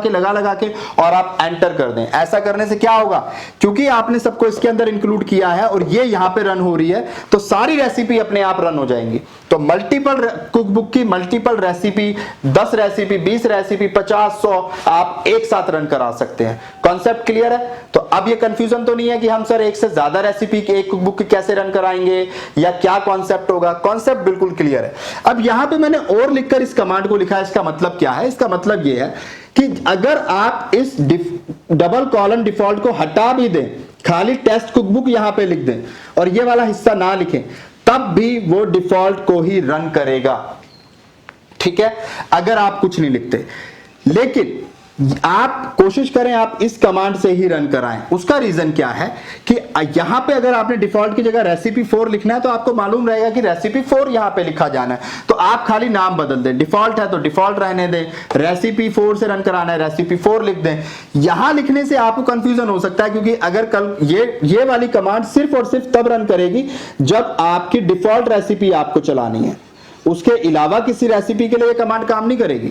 के और आप एंटर कर दें। ऐसा करने से क्या होगा, क्योंकि आपने सबको इसके अंदर इंक्लूड किया है और ये यहां पे रन हो रही है, तो सारी रेसिपी अपने आप रन हो जाएंगी। तो मल्टीपल कुकबुक की मल्टीपल रेसिपी, 10 रेसिपी, 20 रेसिपी, 50, 100 आप एक साथ रन करा सकते हैं। कॉन्सेप्ट क्लियर है? तो अब ये कंफ्यूजन तो नहीं है कि हम सर एक से ज्यादा रेसिपी के एक कुकबुक की कैसे रन कराएंगे या क्या कॉन्सेप्ट होगा। कॉन्सेप्ट बिल्कुल क्लियर है। अब यहां पे मैंने और लिखकर इस कमांड को लिखा है, इसका मतलब क्या है, इसका मतलब ये है कि अगर आप इस डबल कॉलन डिफॉल्ट को हटा भी दें, खाली टेस्ट कुकबुक यहां पे लिख दें और ये वाला हिस्सा ना लिखें, तब भी वो डिफॉल्ट को ही रन करेगा। ठीक है, अगर आप कुछ नहीं लिखते। लेकिन आप कोशिश करें आप इस कमांड से ही रन कराएं। उसका रीजन क्या है कि यहां पे अगर आपने डिफॉल्ट की जगह रेसिपी 4 लिखना है तो आपको मालूम रहेगा कि रेसिपी 4 यहां पे लिखा जाना है, तो आप खाली नाम बदल दें। डिफॉल्ट है तो डिफॉल्ट रहने दें, रेसिपी 4 से रन कराना है रेसिपी 4 लिख दें। यहां लिखने से आपको कंफ्यूजन हो सकता है, क्योंकि अगर कल ये वाली कमांड सिर्फ और सिर्फ तब रन करेगी जब आपकी डिफॉल्ट रेसिपी आपको चलानी है, उसके अलावा किसी रेसिपी के लिए ये कमांड काम नहीं करेगी।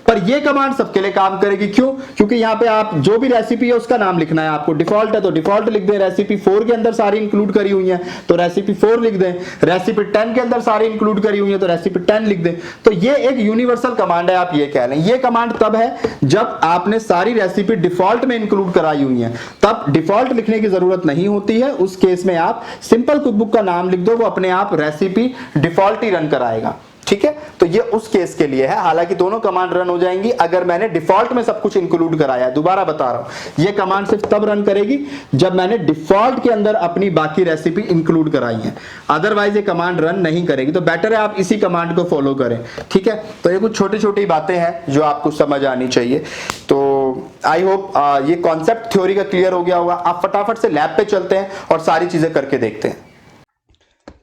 पर ये कमांड सबके लिए काम करेगी। क्यों? क्योंकि यहां पे आप जो भी रेसिपी है उसका नाम लिखना है आपको। डिफॉल्ट है तो डिफॉल्ट लिख दें, रेसिपी 4 के अंदर सारी इंक्लूड करी हुई है तो रेसिपी 4 लिख दें, रेसिपी 10 के अंदर सारी इंक्लूड करी हुई है तो रेसिपी 10 लिख दें। तो ये एक यूनिवर्सल कमांड है, आप ये कह लें। ये कमांड तब है जब आपने सारी रेसिपी डिफॉल्ट में इंक्लूड कराई हुई है, तब डिफॉल्ट लिखने की जरूरत नहीं होती है। उस केस में आप सिंपल कुकबुक का नाम लिख दो, वो अपने आप रेसिपी डिफॉल्ट ही रन कराएगा। ठीक है, तो ये उस केस के लिए है। हालांकि दोनों कमांड रन हो जाएंगी अगर मैंने डिफॉल्ट में सब कुछ इंक्लूड कराया है। दोबारा बता रहा हूं, ये कमांड सिर्फ तब रन करेगी जब मैंने डिफॉल्ट के अंदर अपनी बाकी रेसिपी इंक्लूड कराई है, अदरवाइज ये कमांड रन नहीं करेगी। तो बेटर है आप इसी कमांड को फॉलो करें। ठीक है, तो ये कुछ छोटी छोटी बातें हैं जो आपको समझ आनी चाहिए। तो आई होप ये कॉन्सेप्ट थ्योरी का क्लियर हो गया होगा। आप फटाफट से लैब पे चलते हैं और सारी चीजें करके देखते हैं।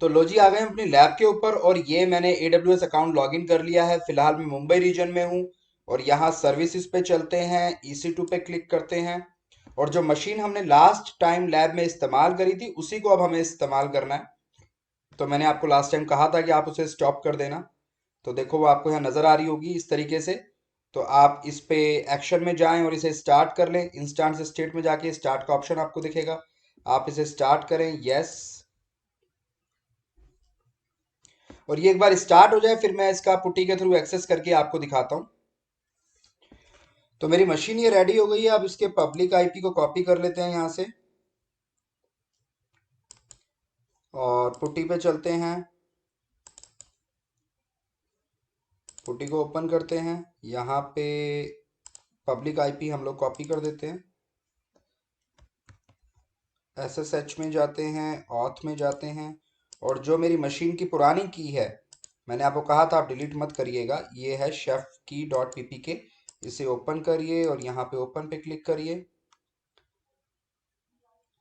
तो लो जी, आ गए हम अपनी लैब के ऊपर और ये मैंने AWS अकाउंट लॉगिन कर लिया है। फिलहाल मैं मुंबई रीजन में हूँ और यहाँ सर्विसेज पे चलते हैं, EC2 पे क्लिक करते हैं और जो मशीन हमने लास्ट टाइम लैब में इस्तेमाल करी थी उसी को अब हमें इस्तेमाल करना है। तो मैंने आपको लास्ट टाइम कहा था कि आप उसे स्टॉप कर देना, तो देखो वो आपको यहाँ नज़र आ रही होगी इस तरीके से। तो आप इस पे एक्शन में जाएं और इसे स्टार्ट कर लें। इंस्टांस स्टेट में जाके स्टार्ट का ऑप्शन आपको दिखेगा, आप इसे स्टार्ट करें, यस। और ये एक बार स्टार्ट हो जाए फिर मैं इसका पुट्टी के थ्रू एक्सेस करके आपको दिखाता हूँ। तो मेरी मशीन ये रेडी हो गई है। अब इसके पब्लिक आईपी को कॉपी कर लेते हैं यहाँ से और पुट्टी पे चलते हैं, पुट्टी को ओपन करते हैं। यहाँ पे पब्लिक आईपी हम लोग कॉपी कर देते हैं, SSH में जाते हैं, ऑथ में जाते हैं और जो मेरी मशीन की पुरानी की है, मैंने आपको कहा था आप डिलीट मत करिएगा, ये है शेफ की डॉट ppk। इसे ओपन करिए और यहाँ पे ओपन पे क्लिक करिए।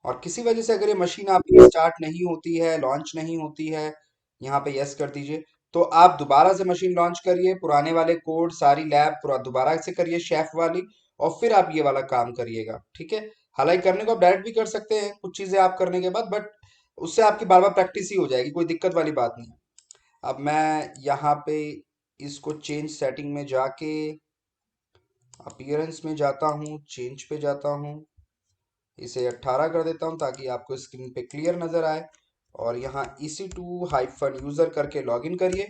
और किसी वजह से अगर ये मशीन आपकी स्टार्ट नहीं होती है, लॉन्च नहीं होती है, यहाँ पे यस कर दीजिए। तो आप दोबारा से मशीन लॉन्च करिए, पुराने वाले कोड सारी लैब पूरा दोबारा से करिए शेफ वाली, और फिर आप ये वाला काम करिएगा, ठीक है। हालांकि करने को आप डायरेक्ट भी कर सकते हैं कुछ चीजें आप करने के बाद, बट उससे आपकी बार बार प्रैक्टिस ही हो जाएगी, कोई दिक्कत वाली बात नहीं है। अब मैं यहाँ पे इसको चेंज सेटिंग में जाके अपीयरेंस में जाता हूँ, चेंज पे जाता हूँ, इसे 18 कर देता हूँ ताकि आपको स्क्रीन पे क्लियर नजर आए। और यहाँ EC2-यूजर करके लॉगिन करिए।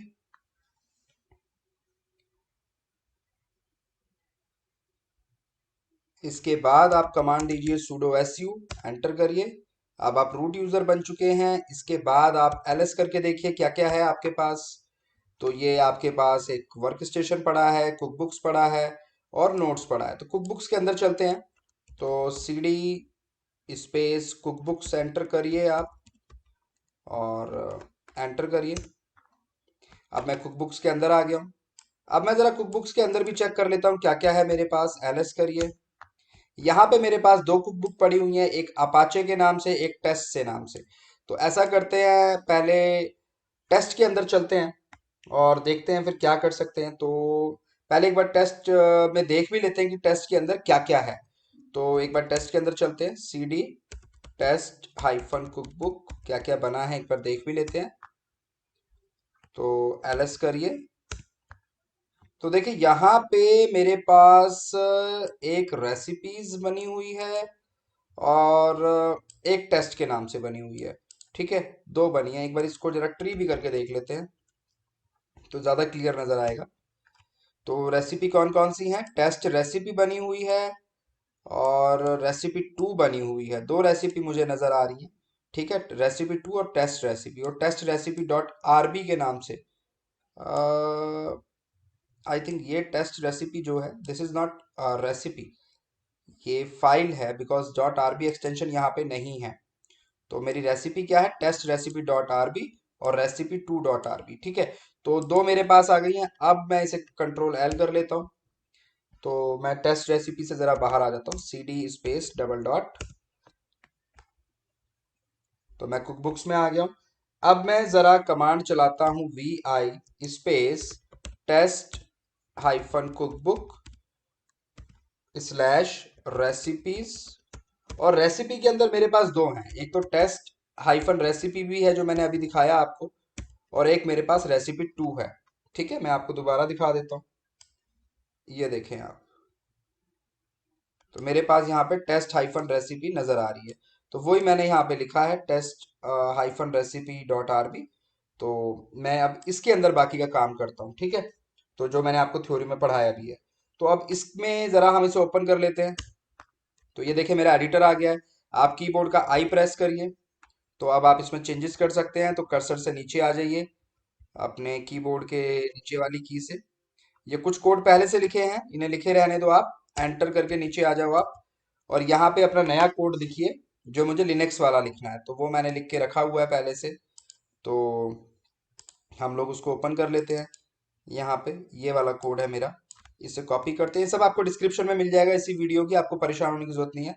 इसके बाद आप कमांड दीजिए sudo su, एंटर करिए। अब आप रूट यूजर बन चुके हैं। इसके बाद आप ls करके देखिए क्या क्या है आपके पास। तो ये आपके पास एक वर्क स्टेशन पड़ा है, कुकबुक्स पड़ा है, और नोट्स पड़ा है। तो कुकबुक्स के अंदर चलते हैं। तो cd स्पेस कुकबुक्स एंटर करिए आप, और एंटर करिए। अब मैं कुकबुक्स के अंदर आ गया हूँ। अब मैं जरा कुकबुक्स के अंदर भी चेक कर लेता हूँ क्या क्या है मेरे पास। ls करिए। यहाँ पे मेरे पास दो कुकबुक पड़ी हुई हैं, एक अपाचे के नाम से, एक टेस्ट से नाम से। तो ऐसा करते हैं, पहले टेस्ट के अंदर चलते हैं और देखते हैं फिर क्या कर सकते हैं। तो पहले एक बार टेस्ट में देख भी लेते हैं कि टेस्ट के अंदर क्या क्या है। तो एक बार टेस्ट के अंदर चलते हैं, cd टेस्ट हाइफन कुकबुक क्या क्या बना है एक बार देख भी लेते हैं। तो ls करिए। तो देखिए यहाँ पे मेरे पास एक रेसिपीज बनी हुई है, और एक टेस्ट के नाम से बनी हुई है, ठीक है। दो बनी है, एक बार इसको जरा ट्री भी करके देख लेते हैं तो ज्यादा क्लियर नजर आएगा। तो रेसिपी कौन कौन सी है, टेस्ट रेसिपी बनी हुई है, और रेसिपी 2 बनी हुई है। दो रेसिपी मुझे नजर आ रही है, ठीक है, रेसिपी 2 और टेस्ट रेसिपी, और टेस्ट रेसिपी डॉट आरबी के नाम से। आई थिंक ये टेस्ट रेसिपी जो है, दिस इज नॉट रेसिपी, ये फाइल है, बिकॉज डॉट आरबी एक्सटेंशन यहाँ पे नहीं है। तो मेरी रेसिपी क्या है, टेस्ट रेसिपी डॉट आरबी और रेसिपी 2 डॉट आरबी, ठीक है। तो दो मेरे पास आ गई हैं। अब मैं इसे कंट्रोल एल कर लेता हूँ। तो मैं टेस्ट रेसिपी से जरा बाहर आ जाता हूँ, cd स्पेस डबल डॉट। तो मैं कुकबुक्स में आ गया हूँ। अब मैं जरा कमांड चलाता हूँ, vi space test hyphen cookbook slash recipes. और रेसिपी के अंदर मेरे पास दो हैं, एक तो टेस्ट हाइफन रेसिपी भी है जो मैंने अभी दिखाया आपको, और एक मेरे पास रेसिपी 2 है, ठीक है। मैं आपको दोबारा दिखा देता हूँ, ये देखें आप। तो मेरे पास यहाँ पे टेस्ट हाइफन रेसिपी नजर आ रही है। तो वही मैंने यहाँ पे लिखा है, test hyphen recipe dot RB. तो मैं अब इसके अंदर बाकी का काम करता हूँ, ठीक है। तो जो मैंने आपको थ्योरी में पढ़ाया भी है। तो अब इसमें जरा हम इसे ओपन कर लेते हैं। तो ये देखिए मेरा एडिटर आ गया है। आप कीबोर्ड का आई प्रेस करिए। तो अब आप इसमें चेंजेस कर सकते हैं। तो कर्सर से नीचे आ जाइए अपने कीबोर्ड के नीचे वाली की से। ये कुछ कोड पहले से लिखे हैं, इन्हें लिखे रहने दो आप। एंटर करके नीचे आ जाओ आप, और यहाँ पे अपना नया कोड लिखिए जो मुझे लिनक्स वाला लिखना है। तो वो मैंने लिख के रखा हुआ है पहले से। तो हम लोग उसको ओपन कर लेते हैं। यहाँ पे ये वाला कोड है मेरा, इसे कॉपी करते हैं। ये सब आपको डिस्क्रिप्शन में मिल जाएगा इसी वीडियो की, आपको परेशान होने की जरूरत नहीं है।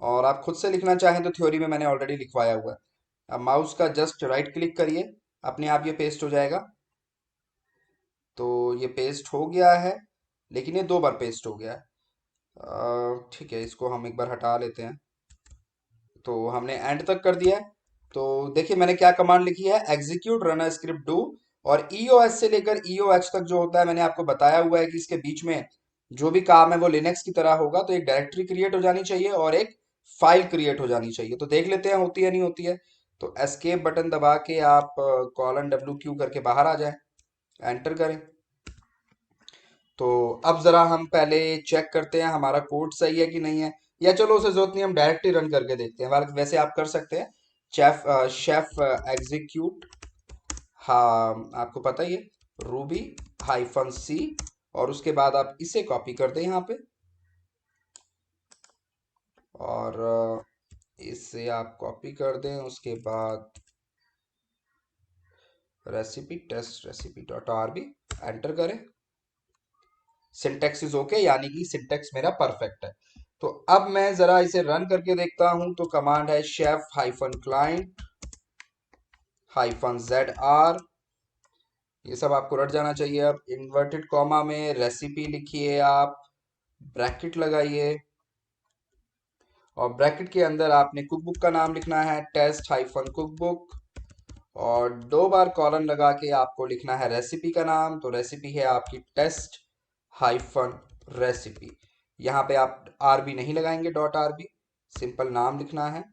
और आप खुद से लिखना चाहें तो थ्योरी में मैंने ऑलरेडी लिखवाया हुआ है। अब माउस का जस्ट राइट क्लिक करिए, अपने आप ये पेस्ट हो जाएगा। तो ये पेस्ट हो गया है, लेकिन ये 2 बार पेस्ट हो गया है। ठीक है, इसको हम एक बार हटा लेते हैं। तो हमने एंड तक कर दिया है। तो देखिए मैंने क्या कमांड लिखी है, एग्जीक्यूट रन स्क्रिप्ट डू। और ईओएस से लेकर ईओएच तक जो होता है, मैंने आपको बताया हुआ है कि इसके बीच में जो भी काम है वो लिनक्स की तरह होगा। तो एक डायरेक्टरी क्रिएट हो जानी चाहिए और एक फाइल क्रिएट हो जानी चाहिए। तो देख लेते हैं होती है नहीं होती है। तो एस्केप बटन दबा के आप कॉलन WQ करके बाहर आ जाए, एंटर करें। तो अब जरा हम पहले चेक करते हैं हमारा कोड सही है कि नहीं है, या चलो उसे जरूरत नहीं, हम डायरेक्ट ही रन करके देखते हैं। वैसे आप कर सकते हैं शेफ एग्जीक्यूट, हाँ आपको पता ही है, रूबी -c। और उसके बाद आप इसे कॉपी कर दें यहाँ पे, और इसे आप कॉपी कर दें। उसके बाद recipe test recipe dot RB, enter करें। सिंटेक्स इज ओके, यानी कि सिंटेक्स मेरा परफेक्ट है। तो अब मैं जरा इसे रन करके देखता हूं। तो कमांड है शेफ हाइफन क्लाइंट -ZR, ये सब आपको रट जाना चाहिए। अब इन्वर्टेड कॉमा में रेसिपी लिखिए, आप ब्रैकेट लगाइए और ब्रैकेट के अंदर आपने कुकबुक का नाम लिखना है, टेस्ट हाइफन कुकबुक, और 2 बार कॉलन लगा के आपको लिखना है रेसिपी का नाम। तो रेसिपी है आपकी टेस्ट हाइफन रेसिपी। यहाँ पे आप आरबी नहीं लगाएंगे, डॉट आरबी, सिंपल नाम लिखना है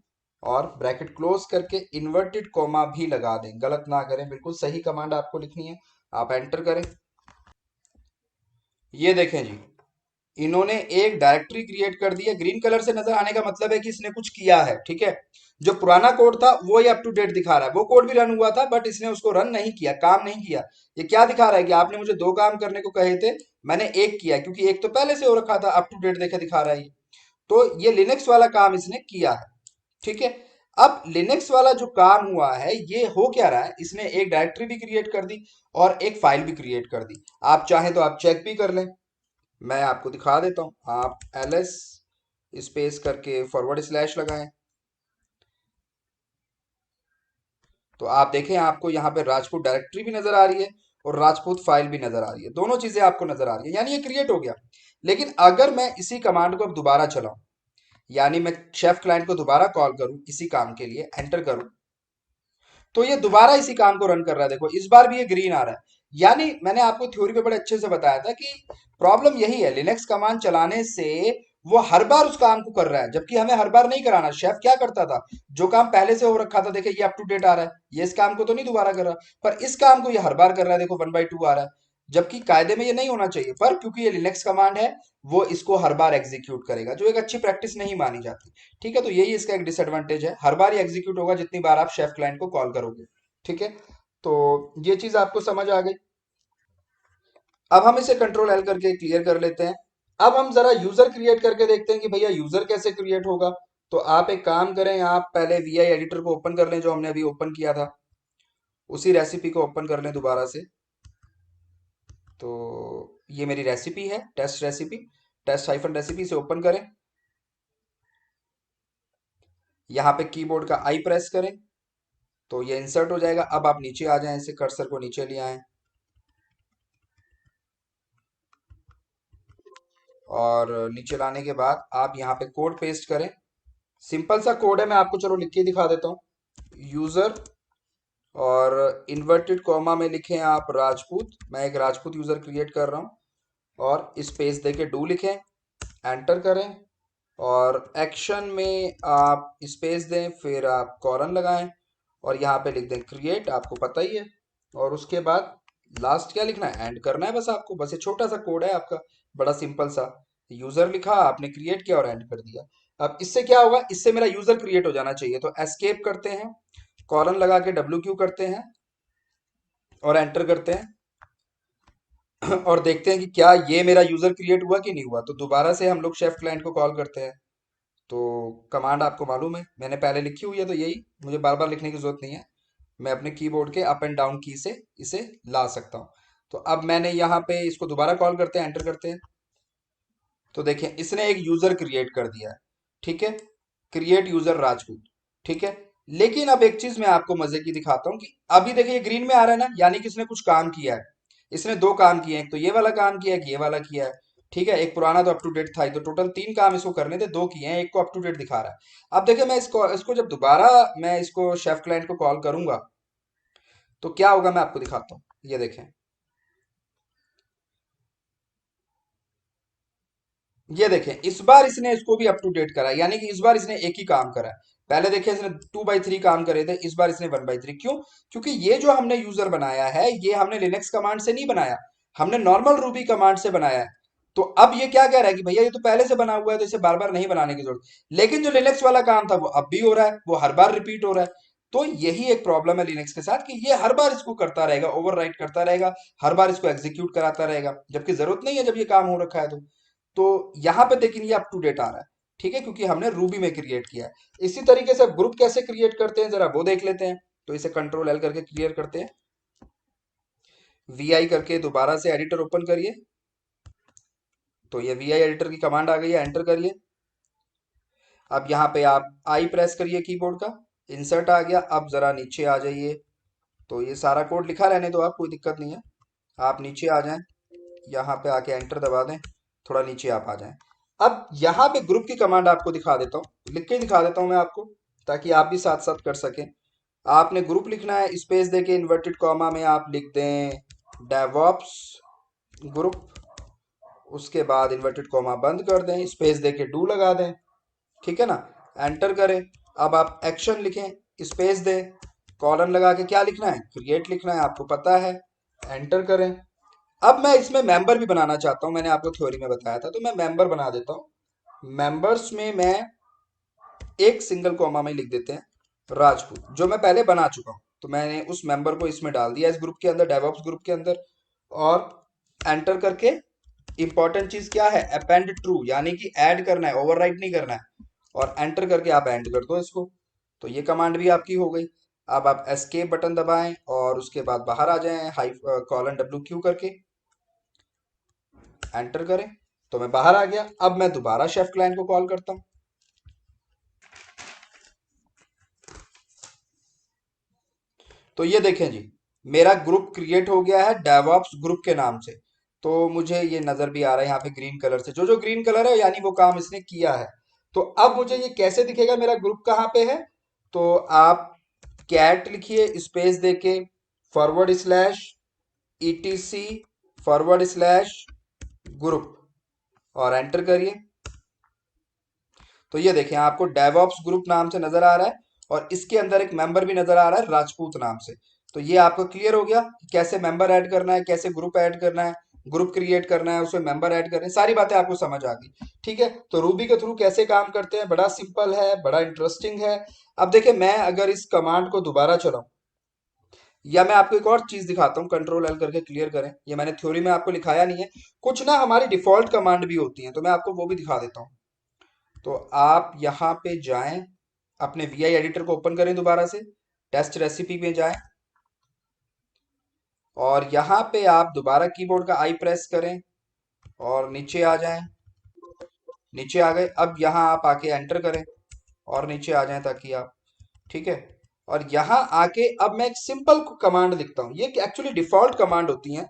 और ब्रैकेट क्लोज करके इन्वर्टेड कॉमा भी लगा दें, गलत ना करें, बिल्कुल सही कमांड आपको लिखनी है। आप एंटर करें। ये देखें जी, इन्होंने एक डायरेक्टरी क्रिएट कर दी है। ग्रीन कलर से नजर आने का मतलब है कि इसने कुछ किया है, ठीक है। जो पुराना कोड था वो ही अप टू डेट दिखा रहा है, वो कोड भी रन हुआ था बट इसने उसको रन नहीं किया, काम नहीं किया। ये क्या दिखा रहा है कि आपने मुझे 2 काम करने को कहे थे, मैंने एक किया, क्योंकि एक तो पहले से हो रखा था, अप टू डेट देखे दिखा रहा है ये। तो ये लिनक्स वाला काम इसने किया है, ठीक है। अब लिनक्स वाला जो काम हुआ है, ये हो क्या रहा है, इसने एक डायरेक्टरी भी क्रिएट कर दी और एक फाइल भी क्रिएट कर दी। आप चाहें तो आप चेक भी कर लें, मैं आपको दिखा देता हूं। आप ls स्पेस करके फॉरवर्ड स्लैश लगाएं, तो आप देखें आपको यहाँ पे राजपूत डायरेक्टरी भी नजर आ रही है और राजपूत फाइल भी नजर आ रही है, दोनों चीजें आपको नजर आ रही है, यानी ये क्रिएट हो गया। लेकिन अगर मैं इसी कमांड को अब दोबारा चलाऊं, यानी मैं शेफ क्लाइंट को दोबारा कॉल करूं इसी काम के लिए, एंटर करूं, तो ये दोबारा इसी काम को रन कर रहा है। देखो इस बार भी ये ग्रीन आ रहा है। यानी मैंने आपको थ्योरी पे बड़े अच्छे से बताया था कि प्रॉब्लम यही है, लिनक्स कमांड चलाने से वो हर बार उस काम को कर रहा है, जबकि हमें हर बार नहीं कराना। शेफ क्या करता था, जो काम पहले से हो रखा था, देखिए ये अप टू डेट आ रहा है, ये इस काम को तो नहीं दोबारा कर रहा, पर इस काम को ये हर बार कर रहा है, देखो 1/2 आ रहा है, जबकि कायदे में ये नहीं होना चाहिए। पर क्योंकि ये लिनक्स कमांड है, वो इसको हर बार एग्जीक्यूट करेगा, जो एक अच्छी प्रैक्टिस नहीं मानी जाती, ठीक है। तो यही इसका एक डिसएडवांटेज है, हर बार ये एग्जीक्यूट होगा जितनी बार आप शेफ क्लाइंट को कॉल करोगे, ठीक है। तो ये चीज आपको समझ आ गई। अब हम इसे कंट्रोल एल करके क्लियर कर लेते हैं। अब हम जरा यूजर क्रिएट करके देखते हैं कि भैया यूजर कैसे क्रिएट होगा। तो आप एक काम करें, आप पहले वीआई एडिटर को ओपन कर लें, जो हमने अभी ओपन किया था, उसी रेसिपी को ओपन कर लें दोबारा से। तो ये मेरी रेसिपी है, test recipe, test hyphen recipe से ओपन करें। यहाँ पे कीबोर्ड का आई प्रेस करें तो ये इंसर्ट हो जाएगा। अब आप नीचे आ जाएं, इसे कर्सर को नीचे ले आएं और नीचे लाने के बाद आप यहाँ पे कोड पेस्ट करें। सिंपल सा कोड है, मैं आपको चलो लिख के दिखा देता हूँ। यूजर और इन्वर्टेड कॉमा में लिखें आप राजपूत, मैं एक राजपूत यूजर क्रिएट कर रहा हूँ, और स्पेस देके डू लिखें, एंटर करें और एक्शन में आप स्पेस दें, फिर आप कॉलन लगाएं और यहाँ पे लिख दें क्रिएट, आपको पता ही है। और उसके बाद लास्ट क्या लिखना है, एंड करना है बस आपको। बस ये छोटा सा कोड है आपका, बड़ा सिंपल सा। यूजर लिखा, आपने क्रिएट किया और एंड कर दिया। अब इससे क्या होगा, इससे मेरा यूजर क्रिएट हो जाना चाहिए। तो एस्केप करते हैं, कॉलन लगा के WQ करते हैं और एंटर करते हैं और देखते हैं कि क्या ये मेरा यूजर क्रिएट हुआ कि नहीं हुआ। तो दोबारा से हम लोग शेफ क्लाइंट को कॉल करते हैं। तो कमांड आपको मालूम है, मैंने पहले लिखी हुई है, तो यही, मुझे बार बार लिखने की जरूरत नहीं है। मैं अपने कीबोर्ड के अप एंड डाउन की से इसे ला सकता हूँ। तो अब मैंने यहाँ पे इसको दोबारा कॉल करते हैं, एंटर करते हैं, तो देखें इसने एक यूजर क्रिएट कर दिया है, ठीक है, क्रिएट यूजर राजपूत, ठीक है। लेकिन अब एक चीज मैं आपको मजे की दिखाता हूँ कि अभी देखिए ये ग्रीन में आ रहा है ना, यानी कि इसने कुछ काम किया है। इसने 2 काम किए हैं, एक तो ये वाला काम किया है, एक ये वाला किया है, ठीक है। एक पुराना तो अप टू डेट था ही, तो टोटल 3 काम इसको करने थे, 2 किए हैं, एक को अप टू डेट दिखा रहा है। अब देखिए मैं इसको इसको जब दोबारा मैं इसको शेफ क्लाइंट को कॉल करूंगा तो क्या होगा, मैं आपको दिखाता हूँ। ये देखें, ये देखें, इस बार इसने इसको भी अप टू डेट करा है, यानी कि इस बार इसने एक ही काम करा है। पहले देखिए इसने 2/3 काम करे थे, इस बार इसने 1/3। क्यों? क्योंकि ये जो हमने यूजर बनाया है, ये हमने लिनक्स कमांड से नहीं बनाया, हमने नॉर्मल रूबी कमांड से बनाया है। तो अब ये क्या कह रहा है कि भैया ये तो पहले से बना हुआ है, तो इसे बार बार नहीं बनाने की जरूरत। लेकिन जो लिनक्स वाला काम था वो अब भी हो रहा है, वो हर बार रिपीट हो रहा है। तो यही एक प्रॉब्लम है लिनक्स के साथ, कि ये हर बार इसको करता रहेगा, ओवरराइट करता रहेगा, हर बार इसको एग्जीक्यूट कराता रहेगा, जबकि जरूरत नहीं है जब ये काम हो रखा है तो यहाँ पे देखिए ये अप टू डेट आ रहा है, ठीक है, क्योंकि हमने रूबी में क्रिएट किया है। इसी तरीके से ग्रुप कैसे क्रिएट करते हैं जरा वो देख लेते हैं। तो इसे कंट्रोल एल करके क्लियर करते हैं, वी आई करके दोबारा से एडिटर ओपन करिए। तो ये वी आई एडिटर की कमांड आ गई है, एंटर करिए। अब यहाँ पे आप आई प्रेस करिए कीबोर्ड का, इंसर्ट आ गया। अब जरा नीचे आ जाइए, तो ये सारा कोड लिखा रहने दो, आप कोई दिक्कत नहीं है। आप नीचे आ जाएं, यहाँ पे आके एंटर दबा दें, थोड़ा नीचे आप आ जाएं। अब यहाँ पे ग्रुप की कमांड आपको दिखा देता हूँ, लिख के दिखा देता हूँ मैं आपको, ताकि आप भी साथ साथ कर सकें। आपने ग्रुप लिखना है, स्पेस देके इन्वर्टेड कॉमा में आप लिख दें डेवॉप्स ग्रुप, उसके बाद इन्वर्टेड कॉमा बंद कर दें, स्पेस देके डू लगा दें, ठीक है ना। एंटर करें। अब आप एक्शन लिखें, स्पेस दें, कॉलन लगा के क्या लिखना है, क्रिएट लिखना है, आपको पता है। एंटर करें। अब मैं इसमें मेंबर भी बनाना चाहता हूं, मैंने आपको थ्योरी में बताया था, तो मैं मेंबर बना देता हूं। मेंबर्स में मैं एक सिंगल कॉमा में लिख देते हैं राजपूत, जो मैं पहले बना चुका हूं। तो मैंने उस मेंबर को इसमें डाल दिया, इस ग्रुप के अंदर, डेवऑप्स ग्रुप के अंदर। और एंटर करके इंपॉर्टेंट चीज क्या है, अपेंड ट्रू, यानी कि ऐड करना है, ओवरराइट नहीं करना है। और एंटर करके आप एंड कर दो इसको। तो ये कमांड भी आपकी हो गई। अब आप एस्केप बटन दबाएं और उसके बाद बाहर आ जाएं, हाई कॉलन WQ करके एंटर करें। तो मैं बाहर आ गया। अब मैं दोबारा शेफ क्लाइंट को कॉल करता हूं। तो ये देखें जी, मेरा ग्रुप क्रिएट हो गया है डेवऑप्स ग्रुप के नाम से। तो मुझे ये नजर भी आ रहा है यहाँ पे ग्रीन कलर से, जो जो ग्रीन कलर है यानी वो काम इसने किया है। तो अब मुझे ये कैसे दिखेगा, मेरा ग्रुप कहाँ पे है। तो आप कैट लिखिए, स्पेस देके forward slash ETC forward slash group और एंटर करिए। तो ये देखें, आपको डेवऑप्स ग्रुप नाम से नजर आ रहा है और इसके अंदर एक मेंबर भी नजर आ रहा है राजपूत नाम से। तो ये आपको क्लियर हो गया कि कैसे मेंबर ऐड करना है, कैसे ग्रुप ऐड करना है, ग्रुप क्रिएट करना है, उसमें मेंबर ऐड करना है, सारी बातें आपको समझ आ गई। ठीक है, तो रूबी के थ्रू कैसे काम करते हैं, बड़ा सिंपल है, बड़ा इंटरेस्टिंग है। अब देखिए, मैं अगर इस कमांड को दोबारा चलाऊं, या मैं आपको एक और चीज दिखाता हूँ, कंट्रोल L करके क्लियर करें, ये मैंने थ्योरी में आपको लिखाया नहीं है। कुछ ना हमारी डिफॉल्ट कमांड भी होती है, तो मैं आपको वो भी दिखा देता हूँ। तो आप यहाँ पे जाएं, अपने VI एडिटर को ओपन करें दोबारा से, टेस्ट रेसिपी में जाएं और यहाँ पे आप दोबारा कीबोर्ड का I प्रेस करें और नीचे आ जाएं। नीचे आ गए। अब यहाँ आप आके एंटर करें और नीचे आ जाएं ताकि आप, ठीक है। और यहाँ आके अब मैं एक सिंपल कमांड लिखता हूँ, ये एक्चुअली डिफॉल्ट कमांड होती है।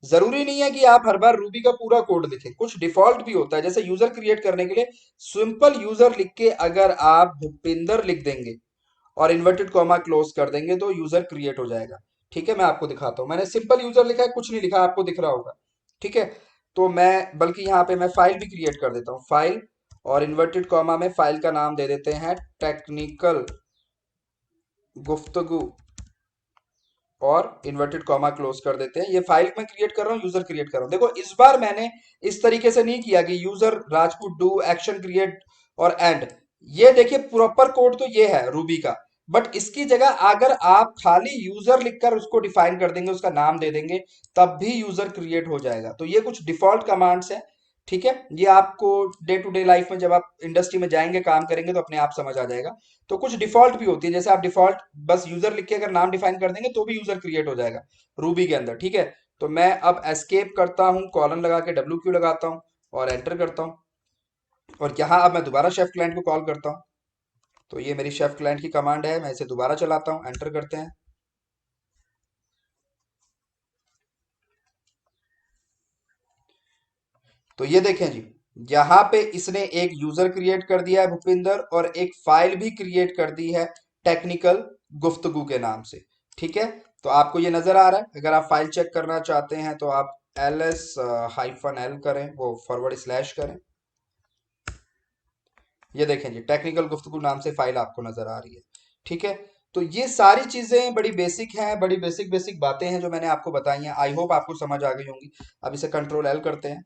जरूरी नहीं है कि आप हर बार रूबी का पूरा कोड लिखें, कुछ डिफॉल्ट भी होता है। जैसे यूजर क्रिएट करने के लिए सिंपल यूजर लिख के अगर आप भूपिंदर लिख देंगे और इन्वर्टेड कॉमा क्लोज कर देंगे तो यूजर क्रिएट हो जाएगा। ठीक है, मैं आपको दिखाता हूँ, मैंने सिंपल यूजर लिखा है, कुछ नहीं लिखा, आपको दिख रहा होगा। ठीक है, तो मैं बल्कि यहाँ पे मैं फाइल भी क्रिएट कर देता हूँ, फाइल, और इन्वर्टेड कॉमा में फाइल का नाम दे देते हैं टेक्निकल गुफ्तगू, और इन्वर्टेड कॉमा क्लोज कर देते हैं। ये फाइल मैं क्रिएट कर रहा हूँ, यूजर क्रिएट कर रहा हूँ। देखो, इस बार मैंने इस तरीके से नहीं किया कि user Rajput do action create और एंड। ये देखिए, प्रॉपर कोड तो ये है रूबी का, बट इसकी जगह अगर आप खाली यूजर लिखकर उसको डिफाइन कर देंगे, उसका नाम दे देंगे, तब भी यूजर क्रिएट हो जाएगा। तो ये कुछ डिफॉल्ट कमांड्स हैं। ठीक है, ये आपको डे टू डे लाइफ में जब आप इंडस्ट्री में जाएंगे, काम करेंगे, तो अपने आप समझ आ जाएगा। तो कुछ डिफॉल्ट भी होती है, जैसे आप डिफॉल्ट बस यूजर लिख के अगर नाम डिफाइन कर देंगे तो भी यूजर क्रिएट हो जाएगा रूबी के अंदर। ठीक है, तो मैं अब एस्केप करता हूँ, कॉलन लगा के WQ लगाता हूँ और एंटर करता हूँ। और यहाँ अब मैं दोबारा शेफ क्लाइंट को कॉल करता हूँ। तो ये मेरी शेफ क्लाइंट की कमांड है, मैं इसे दोबारा चलाता हूँ, एंटर करते हैं। तो ये देखें जी, यहाँ पे इसने एक यूजर क्रिएट कर दिया है भूपिंदर, और एक फाइल भी क्रिएट कर दी है टेक्निकल गुफ्तगू के नाम से। ठीक है, तो आपको ये नजर आ रहा है। अगर आप फाइल चेक करना चाहते हैं तो आप LS-L करें, वो फॉरवर्ड स्लैश करें। ये देखें जी, टेक्निकल गुफ्तगू नाम से फाइल आपको नजर आ रही है। ठीक है, तो ये सारी चीजें बड़ी बेसिक हैं, बड़ी बेसिक बेसिक बातें हैं जो मैंने आपको बताई हैं। आई होप आपको समझ आ गई होंगी। अब इसे कंट्रोल L करते हैं।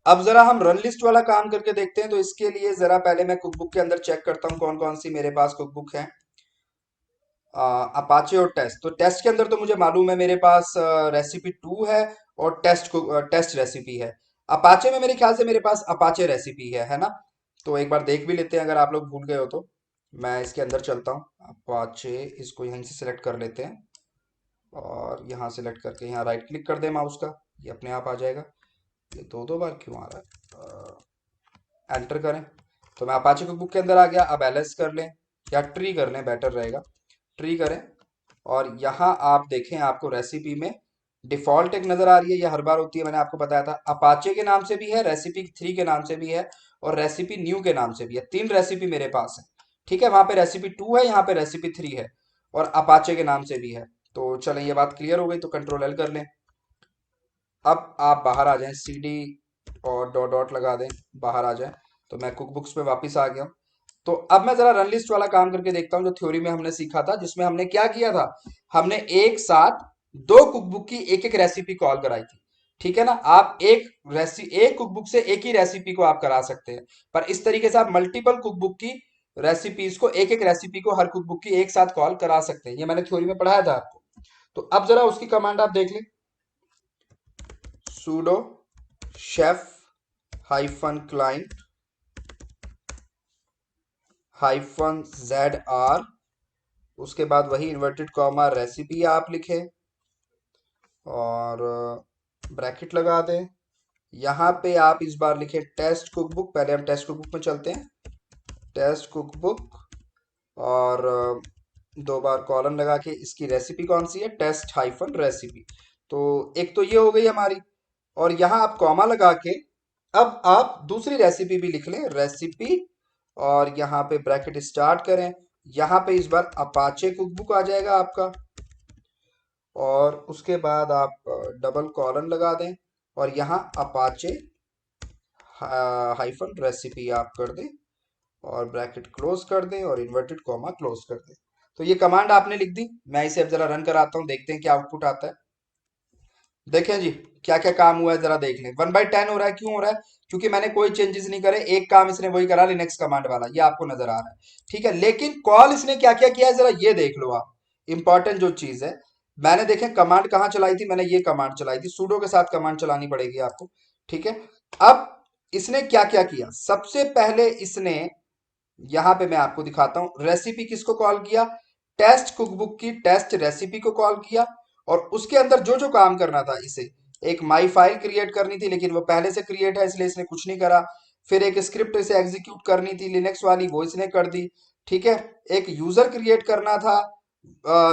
अब जरा हम रन लिस्ट वाला काम करके देखते हैं। तो इसके लिए जरा पहले मैं कुकबुक के अंदर चेक करता हूँ कौन कौन सी मेरे पास कुकबुक है। अपाचे और टेस्ट, तो टेस्ट के अंदर तो मुझे मालूम है मेरे पास रेसिपी 2 है और टेस्ट रेसिपी है। अपाचे में मेरे ख्याल से मेरे पास अपाचे रेसिपी है ना। तो एक बार देख भी लेते हैं, अगर आप लोग भूल गए हो तो। मैं इसके अंदर चलता हूँ, अपाचे, इसको यहीं से सिलेक्ट कर लेते हैं और यहाँ सिलेक्ट करके यहाँ राइट क्लिक कर दे माउस का, ये अपने आप आ जाएगा। ये दो दो बार क्यों आ रहा है, एंटर करें। तो मैं अपाचे कुकबुक के अंदर आ गया। अब LS कर लें या ट्री कर लें, बेटर रहेगा, ट्री करें। और यहाँ आप देखें, आपको रेसिपी में डिफॉल्ट एक नजर आ रही है, ये हर बार होती है, मैंने आपको बताया था। अपाचे के नाम से भी है, रेसिपी 3 के नाम से भी है, और रेसिपी न्यू के नाम से भी है। 3 रेसिपी मेरे पास है, ठीक है। वहां पे रेसिपी 2 है, यहाँ पे रेसिपी 3 है, और अपाचे के नाम से भी है। तो चलें, ये बात क्लियर हो गई, तो कंट्रोल एल कर लें। अब आप बाहर आ जाएं, सीडी और डॉट डॉट लगा दें, बाहर आ जाएं। तो मैं कुक बुक्स पे वापस आ गया हूं। तो अब मैं जरा रन लिस्ट वाला काम करके देखता हूं, जो थ्योरी में हमने सीखा था, जिसमें हमने क्या किया था, हमने एक साथ 2 कुकबुक की एक एक रेसिपी कॉल कराई थी। ठीक है ना। आप एक कुकबुक से एक ही रेसिपी को आप करा सकते हैं, पर इस तरीके से आप मल्टीपल कुकबुक की रेसिपीज को, एक एक रेसिपी को हर कुकबुक की एक साथ कॉल करा सकते हैं। ये मैंने थ्योरी में पढ़ाया था आपको। तो अब जरा उसकी कमांड आप देख लें। sudo chef -client -zr, उसके बाद वही इन्वर्टेड कॉमा रेसिपी आप लिखें और ब्रैकेट लगा दें। यहाँ पे आप इस बार लिखें टेस्ट कुकबुक। पहले हम टेस्ट कुकबुक में चलते हैं, टेस्ट कुकबुक, और 2 बार कॉलन लगा के इसकी रेसिपी कौन सी है, टेस्ट हाइफन रेसिपी। तो एक तो ये हो गई हमारी, और यहाँ आप कॉमा लगा के अब आप दूसरी रेसिपी भी लिख लें, रेसिपी, और यहाँ पे ब्रैकेट स्टार्ट करें। यहाँ पे इस बार अपाचे कुकबुक आ जाएगा आपका, और उसके बाद आप डबल कॉलन लगा दें, और यहाँ अपाचे हाइफन रेसिपी आप कर दें, और ब्रैकेट क्लोज कर दें, और इन्वर्टेड कॉमा क्लोज कर दें। तो ये कमांड आपने लिख दी। मैं इसे अब जरा रन कराता हूँ, देखते हैं क्या आउटपुट आता है। देखें जी, क्या क्या काम हुआ है, जरा देख लें। 1/10 हो रहा है, क्यों हो रहा है? क्योंकि मैंने कोई चेंजेस नहीं करे, एक काम इसने वही करा, लिनक्स कमांड वाला, ये आपको नजर आ रहा है। ठीक है, लेकिन कॉल इसने क्या क्या किया है, जरा ये देख लो आप। इंपॉर्टेंट जो चीज है, मैंने देखें कमांड कहाँ चलाई थी, मैंने ये कमांड चलाई थी, sudo के साथ कमांड चलानी पड़ेगी आपको। ठीक है, अब इसने क्या क्या किया, सबसे पहले इसने, यहां पे मैं आपको दिखाता हूं, रेसिपी किसको कॉल किया, टेस्ट कुकबुक की टेस्ट रेसिपी को कॉल किया। और उसके अंदर जो जो काम करना था, इसे एक माई फाइल क्रिएट करनी थी, लेकिन वो पहले से क्रिएट है, इसलिए इसने कुछ नहीं करा। फिर एक स्क्रिप्ट इसे एग्जीक्यूट करनी थी लिनक्स वाली, वो इसने कर दी। ठीक है, एक यूजर क्रिएट करना था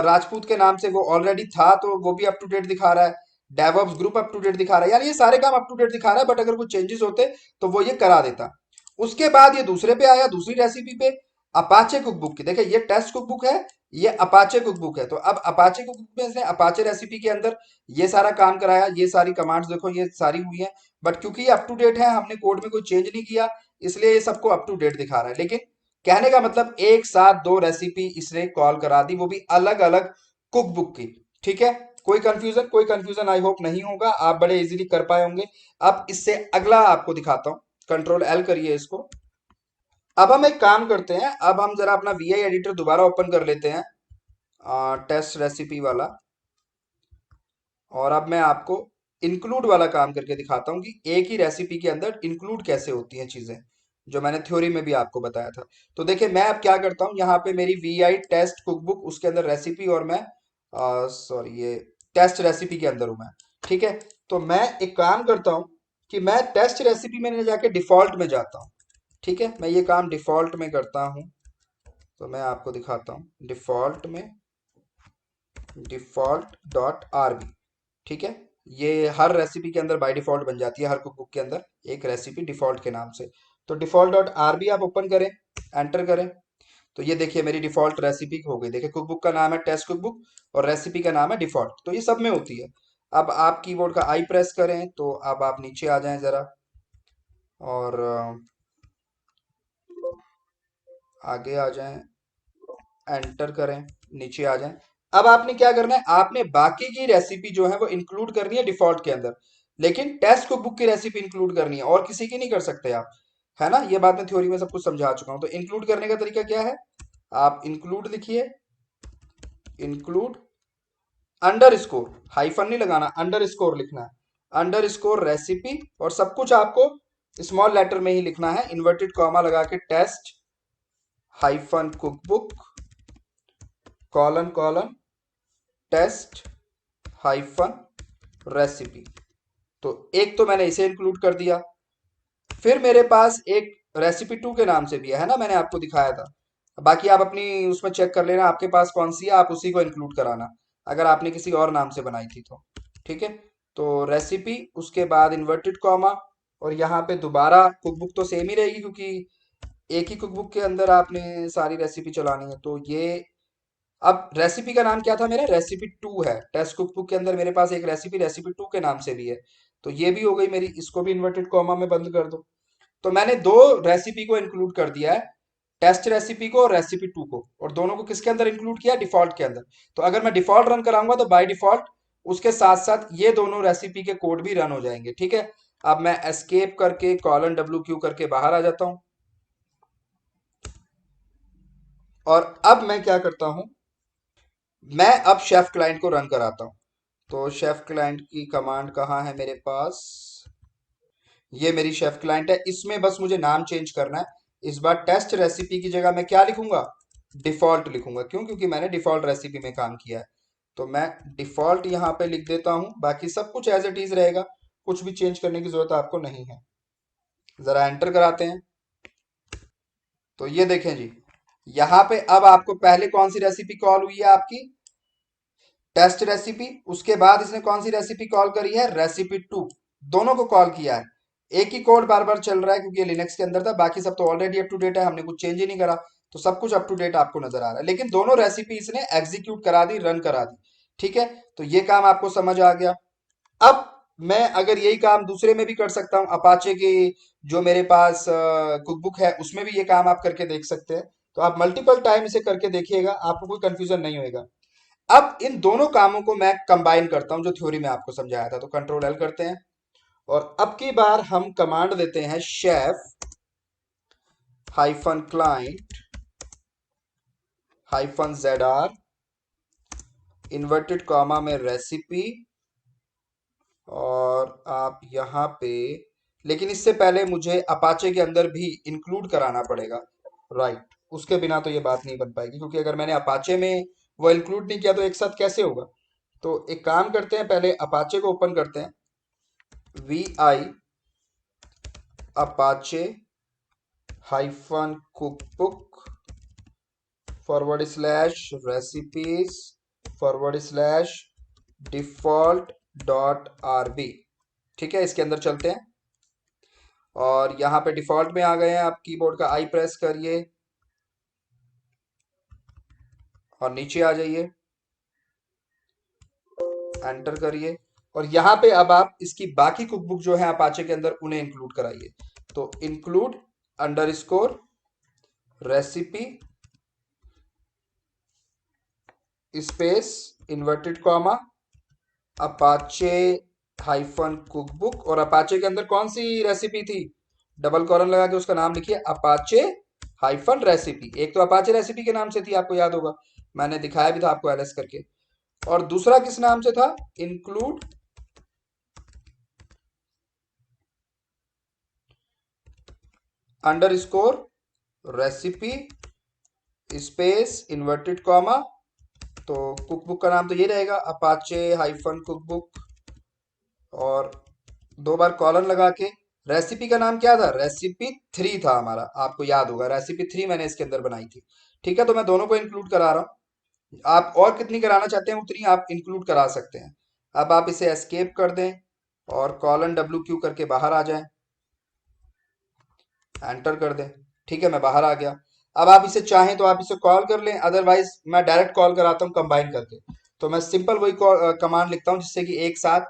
राजपूत के नाम से, वो ऑलरेडी था, तो वो भी अप टू डेट दिखा रहा है। DevOps group up to date दिखा रहा है, यानी ये सारे काम अप टू डेट दिखा रहा है, बट अगर कुछ चेंजेस होते तो वो ये करा देता। उसके बाद ये दूसरे पे आया, दूसरी रेसिपी पे, अपाचे कुकबुक की। देखिए ये टेस्ट कुकबुक है, ये अपाचे कुकबुक है। तो अब अपाचे कुकबुक में इसने अपाचे रेसिपी के अंदर ये सारा काम कराया, ये सारी कमांड्स देखो ये सारी हुई है। बट क्योंकि ये अप टू डेट है, हमने कोड में कोई चेंज नहीं किया, इसलिए ये सबको अप टू डेट दिखा रहा है। लेकिन कहने का मतलब एक साथ 2 रेसिपी इसने कॉल करा दी, वो भी अलग अलग कुकबुक की। ठीक है, कोई कंफ्यूजन आई होप नहीं होगा, आप बड़े इजीली कर पाए होंगे। अब इससे अगला आपको दिखाता हूं, कंट्रोल एल करिए इसको। अब हम एक काम करते हैं, अब हम जरा अपना वीआई एडिटर दोबारा ओपन कर लेते हैं, टेस्ट रेसिपी वाला। और अब मैं आपको इंक्लूड वाला काम करके दिखाता हूँ कि एक ही रेसिपी के अंदर इंक्लूड कैसे होती हैं चीजें, जो मैंने थ्योरी में भी आपको बताया था। तो देखिए मैं अब क्या करता हूँ, यहाँ पे मेरी वी आई टेस्ट कुकबुक, उसके अंदर रेसिपी, और मैं सॉरी ये टेस्ट रेसिपी के अंदर हूँ मैं। ठीक है, तो मैं एक काम करता हूँ कि मैं टेस्ट रेसिपी में जाके डिफॉल्ट में जाता हूँ। ठीक है, मैं ये काम डिफॉल्ट में करता हूँ, तो मैं आपको दिखाता हूँ डिफॉल्ट में, डिफॉल्ट डॉट आरबी। ठीक है, ये हर रेसिपी के अंदर बाय डिफॉल्ट बन जाती है, हर कुकबुक के अंदर एक रेसिपी डिफॉल्ट के नाम से। तो डिफॉल्ट डॉट आरबी आप ओपन करें, एंटर करें, तो ये देखिए मेरी डिफॉल्ट रेसिपी हो गई। देखिए कुकबुक का नाम है टेस्ट कुकबुक, और रेसिपी का नाम है डिफॉल्ट, तो ये सब में होती है। अब आप कीबोर्ड का आई प्रेस करें, तो अब आप नीचे आ जाएं जरा, और आगे आ जाएं, एंटर करें, नीचे आ जाएं। अब आपने क्या करना है, आपने बाकी की रेसिपी जो है वो इंक्लूड करनी है डिफॉल्ट के अंदर, लेकिन टेस्ट कुक बुक की रेसिपी इंक्लूड करनी है, और किसी की नहीं कर सकते आप, है ना। ये बात मैं थ्योरी में सब कुछ समझा चुका हूं। तो इंक्लूड करने का तरीका क्या है, आप इंक्लूड लिखिए, इंक्लूड अंडर स्कोर, हाइफन नहीं लगाना, अंडर स्कोर लिखना है, अंडर स्कोर रेसिपी, और सब कुछ आपको स्मॉल लेटर में ही लिखना है, इन्वर्टेड कॉमा लगा के, test hyphen cookbook colon colon test hyphen recipe. तो एक तो मैंने इसे इंक्लूड कर दिया। फिर मेरे पास एक रेसिपी 2 के नाम से भी है ना, मैंने आपको दिखाया था, बाकी आप अपनी उसमें चेक कर लेना आपके पास कौन सी है, आप उसी को इंक्लूड कराना अगर आपने किसी और नाम से बनाई थी तो। ठीक है, तो रेसिपी, उसके बाद इन्वर्टेड कॉमा, और यहाँ पे दोबारा कुकबुक तो सेम ही रहेगी क्योंकि एक ही कुकबुक के अंदर आपने सारी रेसिपी चलानी है। तो ये, अब रेसिपी का नाम क्या था मेरा, रेसिपी टू है। टेस्ट कुकबुक के अंदर मेरे पास एक रेसिपी रेसिपी टू के नाम से भी है। तो ये भी हो गई मेरी, इसको भी इन्वर्टेड कॉमा में बंद कर दो। तो मैंने दो रेसिपी को इंक्लूड कर दिया है, टेस्ट रेसिपी को और रेसिपी टू को, और दोनों को किसके अंदर इंक्लूड किया, डिफॉल्ट के अंदर। तो अगर मैं डिफॉल्ट रन कराऊंगा तो बाय डिफॉल्ट उसके साथ साथ ये दोनों रेसिपी के कोड भी रन हो जाएंगे। ठीक है, अब मैं एस्केप करके कॉलन WQ करके बाहर आ जाता हूं, और अब मैं क्या करता हूं, मैं अब शेफ क्लाइंट को रन कराता हूं। तो शेफ क्लाइंट की कमांड कहाँ है मेरे पास, ये मेरी शेफ क्लाइंट है, इसमें बस मुझे नाम चेंज करना है। इस बार टेस्ट रेसिपी की जगह मैं क्या लिखूंगा, डिफॉल्ट लिखूंगा। क्यों, क्योंकि मैंने डिफॉल्ट रेसिपी में काम किया है। तो मैं डिफॉल्ट यहाँ पे लिख देता हूं, बाकी सब कुछ एज इट इज रहेगा, कुछ भी चेंज करने की जरूरत आपको नहीं है। जरा एंटर कराते हैं। तो ये देखें जी, यहाँ पे अब आपको पहले कौन सी रेसिपी कॉल हुई है, आपकी टेस्ट रेसिपी, उसके बाद इसने कौन सी रेसिपी कॉल करी है, रेसिपी टू। दोनों को कॉल किया है, एक ही कोड बार बार चल रहा है क्योंकि ये लिनक्स के अंदर था, बाकी सब तो ऑलरेडी अप टू डेट है, हमने कुछ चेंज ही नहीं करा। तो सब कुछ अप टू डेट आपको नजर आ रहा है, लेकिन दोनों रेसिपी इसने एग्जीक्यूट करा दी, रन करा दी। ठीक है, तो ये काम आपको समझ आ गया। अब मैं अगर यही काम दूसरे में भी कर सकता हूँ, अपाचे की जो मेरे पास कुकबुक है उसमें भी ये काम आप करके देख सकते हैं। तो आप मल्टीपल टाइम इसे करके देखिएगा, आपको कोई कंफ्यूजन नहीं होएगा। अब इन दोनों कामों को मैं कंबाइन करता हूं जो थ्योरी में आपको समझाया था। तो कंट्रोल एल करते हैं, और अब की बार हम कमांड देते हैं chef hyphen client hyphen ZR inverted comma में रेसिपी, और आप यहाँ पे, लेकिन इससे पहले मुझे अपाचे के अंदर भी इंक्लूड कराना पड़ेगा, राइट। उसके बिना तो ये बात नहीं बन पाएगी, क्योंकि अगर मैंने अपाचे में वो इंक्लूड नहीं किया तो एक साथ कैसे होगा। तो एक काम करते हैं, पहले अपाचे को ओपन करते हैं, VI Apache hyphen cookbook forward slash recipes forward slash default .RB। ठीक है, इसके अंदर चलते हैं, और यहाँ पे डिफॉल्ट में आ गए हैं। आप कीबोर्ड का आई प्रेस करिए और नीचे आ जाइए, एंटर करिए, और यहाँ पे अब आप इसकी बाकी कुकबुक जो है अपाचे के अंदर उन्हें इंक्लूड कराइए। तो include underscore recipe space inverted comma Apache hyphen cookbook, और अपाचे के अंदर कौन सी रेसिपी थी, डबल कॉलन लगा के उसका नाम लिखिए, अपाचे हाइफन रेसिपी। एक तो अपाचे रेसिपी के नाम से थी, आपको याद होगा, मैंने दिखाया भी था आपको LS करके। और दूसरा किस नाम से था, include underscore recipe space inverted comma. तो कुकबुक का नाम तो ये रहेगा, अपाचे हाइफन कुकबुक, और दो बार कॉलन लगा के। रेसिपी का नाम क्या था, रेसिपी 3 था हमारा, आपको याद होगा, रेसिपी 3 मैंने इसके अंदर बनाई थी। ठीक है, तो मैं दोनों को इंक्लूड करा रहा हूँ, आप और कितनी कराना चाहते हैं उतनी आप इंक्लूड करा सकते हैं। अब आप इसे एस्केप कर दें और कॉलन WQ करके बाहर आ जाएं, एंटर कर दें। ठीक है, मैं बाहर आ गया। अब आप इसे चाहें तो आप इसे कॉल कर लें, अदरवाइज मैं डायरेक्ट कॉल कराता हूँ कंबाइन करके। तो मैं सिंपल वही कमांड लिखता हूँ जिससे कि एक साथ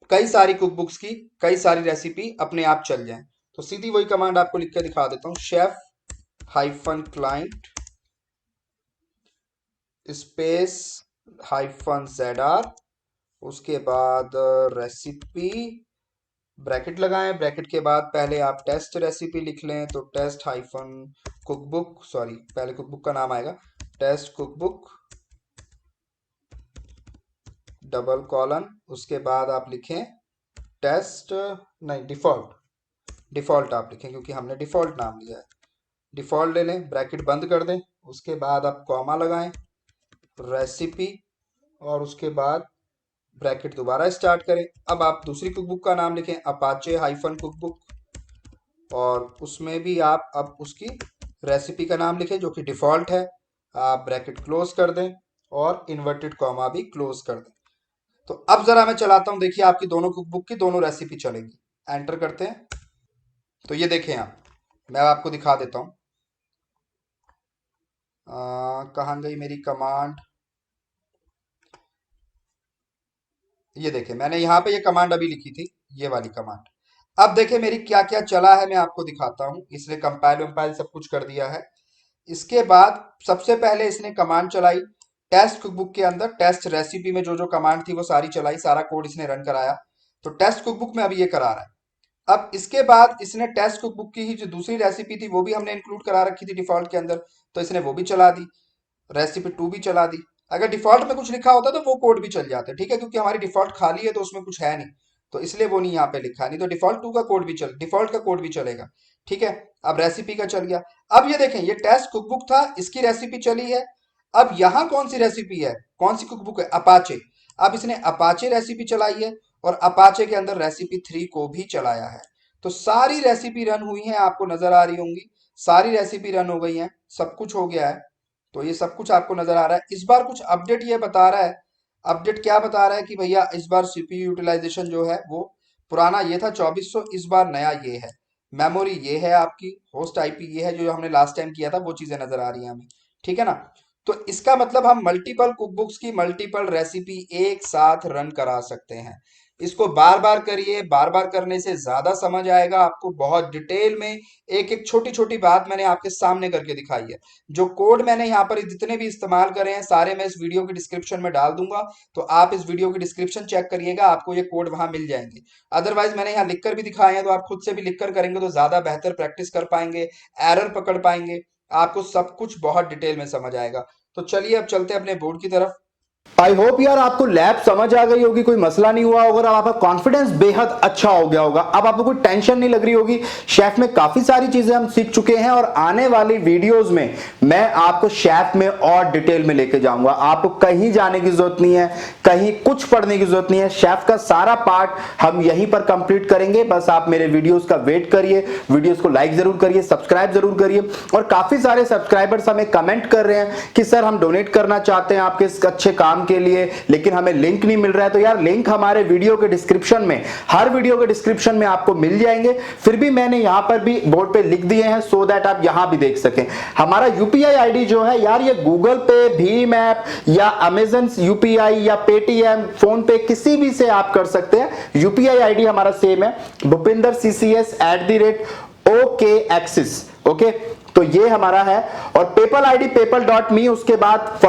कई सारी कुकबुक्स की कई सारी रेसिपी अपने आप चल जाएं। तो सीधी वही कमांड आपको लिख के दिखा देता हूँ, chef hyphen client space hyphen ZR, उसके बाद रेसिपी ब्रैकेट लगाएं, ब्रैकेट के बाद पहले आप टेस्ट रेसिपी लिख लें, तो टेस्ट हाइफन कुकबुक, सॉरी पहले कुकबुक का नाम आएगा, टेस्ट कुकबुक डबल कॉलन, उसके बाद आप लिखें टेस्ट, नहीं डिफॉल्ट आप लिखें क्योंकि हमने डिफॉल्ट नाम लिया है। डिफॉल्ट ले लें, ब्रैकेट बंद कर दें, उसके बाद आप कॉमा लगाएं, रेसिपी, और उसके बाद ब्रैकेट दोबारा स्टार्ट करें। अब आप दूसरी कुकबुक का नाम लिखें, अपाचे हाइफन कुकबुक, और उसमें भी आप अब उसकी रेसिपी का नाम लिखें जो कि डिफॉल्ट है, आप ब्रैकेट क्लोज कर दें और इन्वर्टेड कॉमा भी क्लोज कर दें। तो अब जरा मैं चलाता हूं, देखिए आपकी दोनों कुकबुक की दोनों रेसिपी चलेगी। एंटर करते हैं तो ये देखें आप, मैं आपको दिखा देता हूं। कहाँ गई मेरी कमांड? ये देखें, मैंने यहाँ पे ये कमांड अभी लिखी थी, ये वाली कमांड। अब देखें मेरी क्या क्या चला है, मैं आपको दिखाता हूँ। इसने कंपाइल वम्पाइल सब कुछ कर दिया है। इसके बाद सबसे पहले इसने कमांड चलाई टेस्ट कुकबुक के अंदर, टेस्ट रेसिपी में जो जो कमांड थी वो सारी चलाई, सारा कोड इसने रन कराया। तो टेस्ट कुकबुक में अभी ये करा रहा है। अब इसके बाद इसने टेस्ट कुकबुक की ही जो दूसरी रेसिपी थी वो भी हमने इंक्लूड करा रखी थी डिफॉल्ट के अंदर, तो इसने वो भी चला दी, रेसिपी 2 भी चला दी। अगर डिफॉल्ट में कुछ लिखा होता तो वो कोड भी चल जाते, ठीक है, क्योंकि हमारी डिफॉल्ट खाली है तो उसमें कुछ है नहीं, तो इसलिए वो नहीं यहाँ पे लिखा, नहीं तो डिफॉल्ट 2 का कोड भी डिफॉल्ट का कोड भी चलेगा। ठीक है, अब रेसिपी का चल गया। अब ये देखें, ये टेस्ट कुकबुक था, इसकी रेसिपी चली है। अब यहाँ कौन सी रेसिपी है, कौन सी कुकबुक है? अपाचे। अब इसने अपाचे रेसिपी चलाई है और अपाचे के अंदर रेसिपी 3 को भी चलाया है। तो सारी रेसिपी रन हुई है, आपको नजर आ रही होंगी, सारी रेसिपी रन हो गई है, सब कुछ हो गया है। तो ये सब कुछ आपको नजर आ रहा है। इस बार कुछ अपडेट ये बता रहा है, अपडेट क्या बता रहा है कि भैया इस बार सीपीयू यूटिलाइजेशन जो है वो पुराना ये था 2400, इस बार नया ये है। मेमोरी ये है आपकी, होस्ट आईपी ये है, जो हमने लास्ट टाइम किया था वो चीजें नजर आ रही हैं हमें। ठीक है ना? तो इसका मतलब हम मल्टीपल कुकबुक्स की मल्टीपल रेसिपी एक साथ रन करा सकते हैं। इसको बार बार करिए, बार बार करने से ज्यादा समझ आएगा आपको, बहुत डिटेल में एक एक छोटी छोटी बात मैंने आपके सामने करके दिखाई है। जो कोड मैंने यहाँ पर जितने भी इस्तेमाल करे हैं सारे मैं इस वीडियो की डिस्क्रिप्शन में डाल दूंगा, तो आप इस वीडियो की डिस्क्रिप्शन चेक करिएगा, आपको ये कोड वहां मिल जाएंगे। अदरवाइज मैंने यहाँ लिखकर भी दिखाए हैं, तो आप खुद से भी लिखकर करेंगे तो ज्यादा बेहतर प्रैक्टिस कर पाएंगे, एरर पकड़ पाएंगे, आपको सब कुछ बहुत डिटेल में समझ आएगा। तो चलिए अब चलते हैं अपने बोर्ड की तरफ। आई होप यार आपको लैब समझ आ गई होगी, कोई मसला नहीं हुआ होगा, आपका कॉन्फिडेंस बेहद अच्छा हो गया होगा। अब आपको कोई टेंशन नहीं लग रही होगी। शेफ में काफी सारी चीजें हम सीख चुके हैं और आने वाली वीडियोस में मैं आपको शेफ में और डिटेल में लेके जाऊंगा। आपको कहीं जाने की जरूरत नहीं है, कहीं कुछ पढ़ने की जरूरत नहीं है। शेफ का सारा पार्ट हम यहीं पर कंप्लीट करेंगे। बस आप मेरे वीडियोस का वेट करिए, वीडियोस को लाइक जरूर करिए, सब्सक्राइब जरूर करिए। और काफी सारे सब्सक्राइबर्स हमें कमेंट कर रहे हैं कि सर हम डोनेट करना चाहते हैं आपके इस अच्छे काम के लिए, लेकिन हमें लिंक नहीं मिल रहा है। तो यार लिंक हमारे वीडियो के डिस्क्रिप्शन में, हर वीडियो के डिस्क्रिप्शन में आपको मिल जाएंगे। फिर भी मैंने यहां पर भी बोर्ड पे लिख दिए हैं सो दैट आप यहां भी देख सकें। हमारा यूपीआई आईडी जो है यार, ये गूगल पे, भीम ऐप या अमेजन यूपीआई या पेटीएम, फोन पे, किसी भी से आप कर सकते हैं। यूपीआई आईडी हमारा सेम है, bhupinder.ccs@OKAxis। ओके, तो ये हमारा है। और पेपल आईडी paypal.me, उसके बाद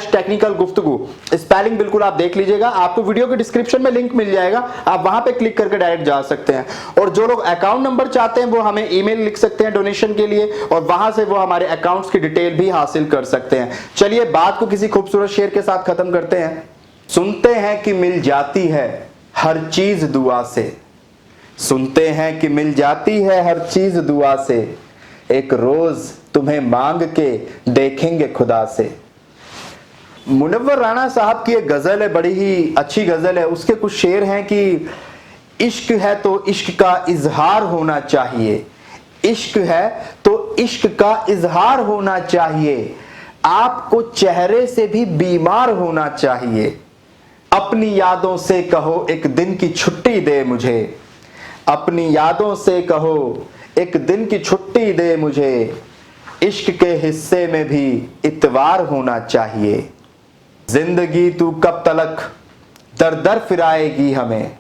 /टेक्निकल गुफ्तगू, स्पेलिंग बिल्कुल आप देख लीजिएगा, आपको वीडियो के डिस्क्रिप्शन में लिंक मिल जाएगा, आप वहां पे क्लिक करके डायरेक्ट जा सकते हैं। और जो लोग अकाउंट नंबर चाहते हैं वो हमें ईमेल लिख सकते हैं डोनेशन के लिए, और वहां से वो हमारे अकाउंट्स की डिटेल भी हासिल कर सकते हैं। चलिए बात को किसी खूबसूरत शेर के साथ खत्म करते हैं। सुनते हैं कि मिल जाती है हर चीज दुआ से, सुनते हैं कि मिल जाती है हर चीज दुआ से, एक रोज तुम्हें मांग के देखेंगे खुदा से। मुनव्वर राणा साहब की एक गजल है, बड़ी ही अच्छी गजल है। उसके कुछ शेर हैं कि इश्क है तो इश्क का इजहार होना चाहिए, इश्क है तो इश्क का इजहार होना चाहिए, आपको चेहरे से भी बीमार होना चाहिए, अपनी यादों से कहो एक दिन की छुट्टी दे मुझे, अपनी यादों से कहो एक दिन की छुट्टी दे मुझे, इश्क के हिस्से में भी इतवार होना चाहिए, जिंदगी तू कब तलक दर दर फिराएगी हमें,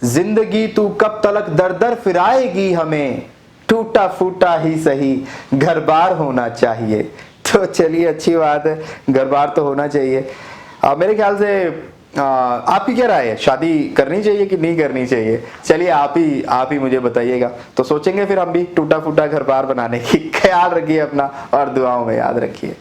जिंदगी तू कब तलक दर दर फिराएगी हमें, टूटा फूटा ही सही घर बार होना चाहिए। तो चलिए अच्छी बात है, घर बार तो होना चाहिए। मेरे ख्याल से आपकी क्या राय है, शादी करनी चाहिए कि नहीं करनी चाहिए? चलिए आप ही मुझे बताइएगा, तो सोचेंगे फिर हम भी टूटा फूटा घर बार बनाने की। ख्याल रखिए अपना और दुआओं में याद रखिए।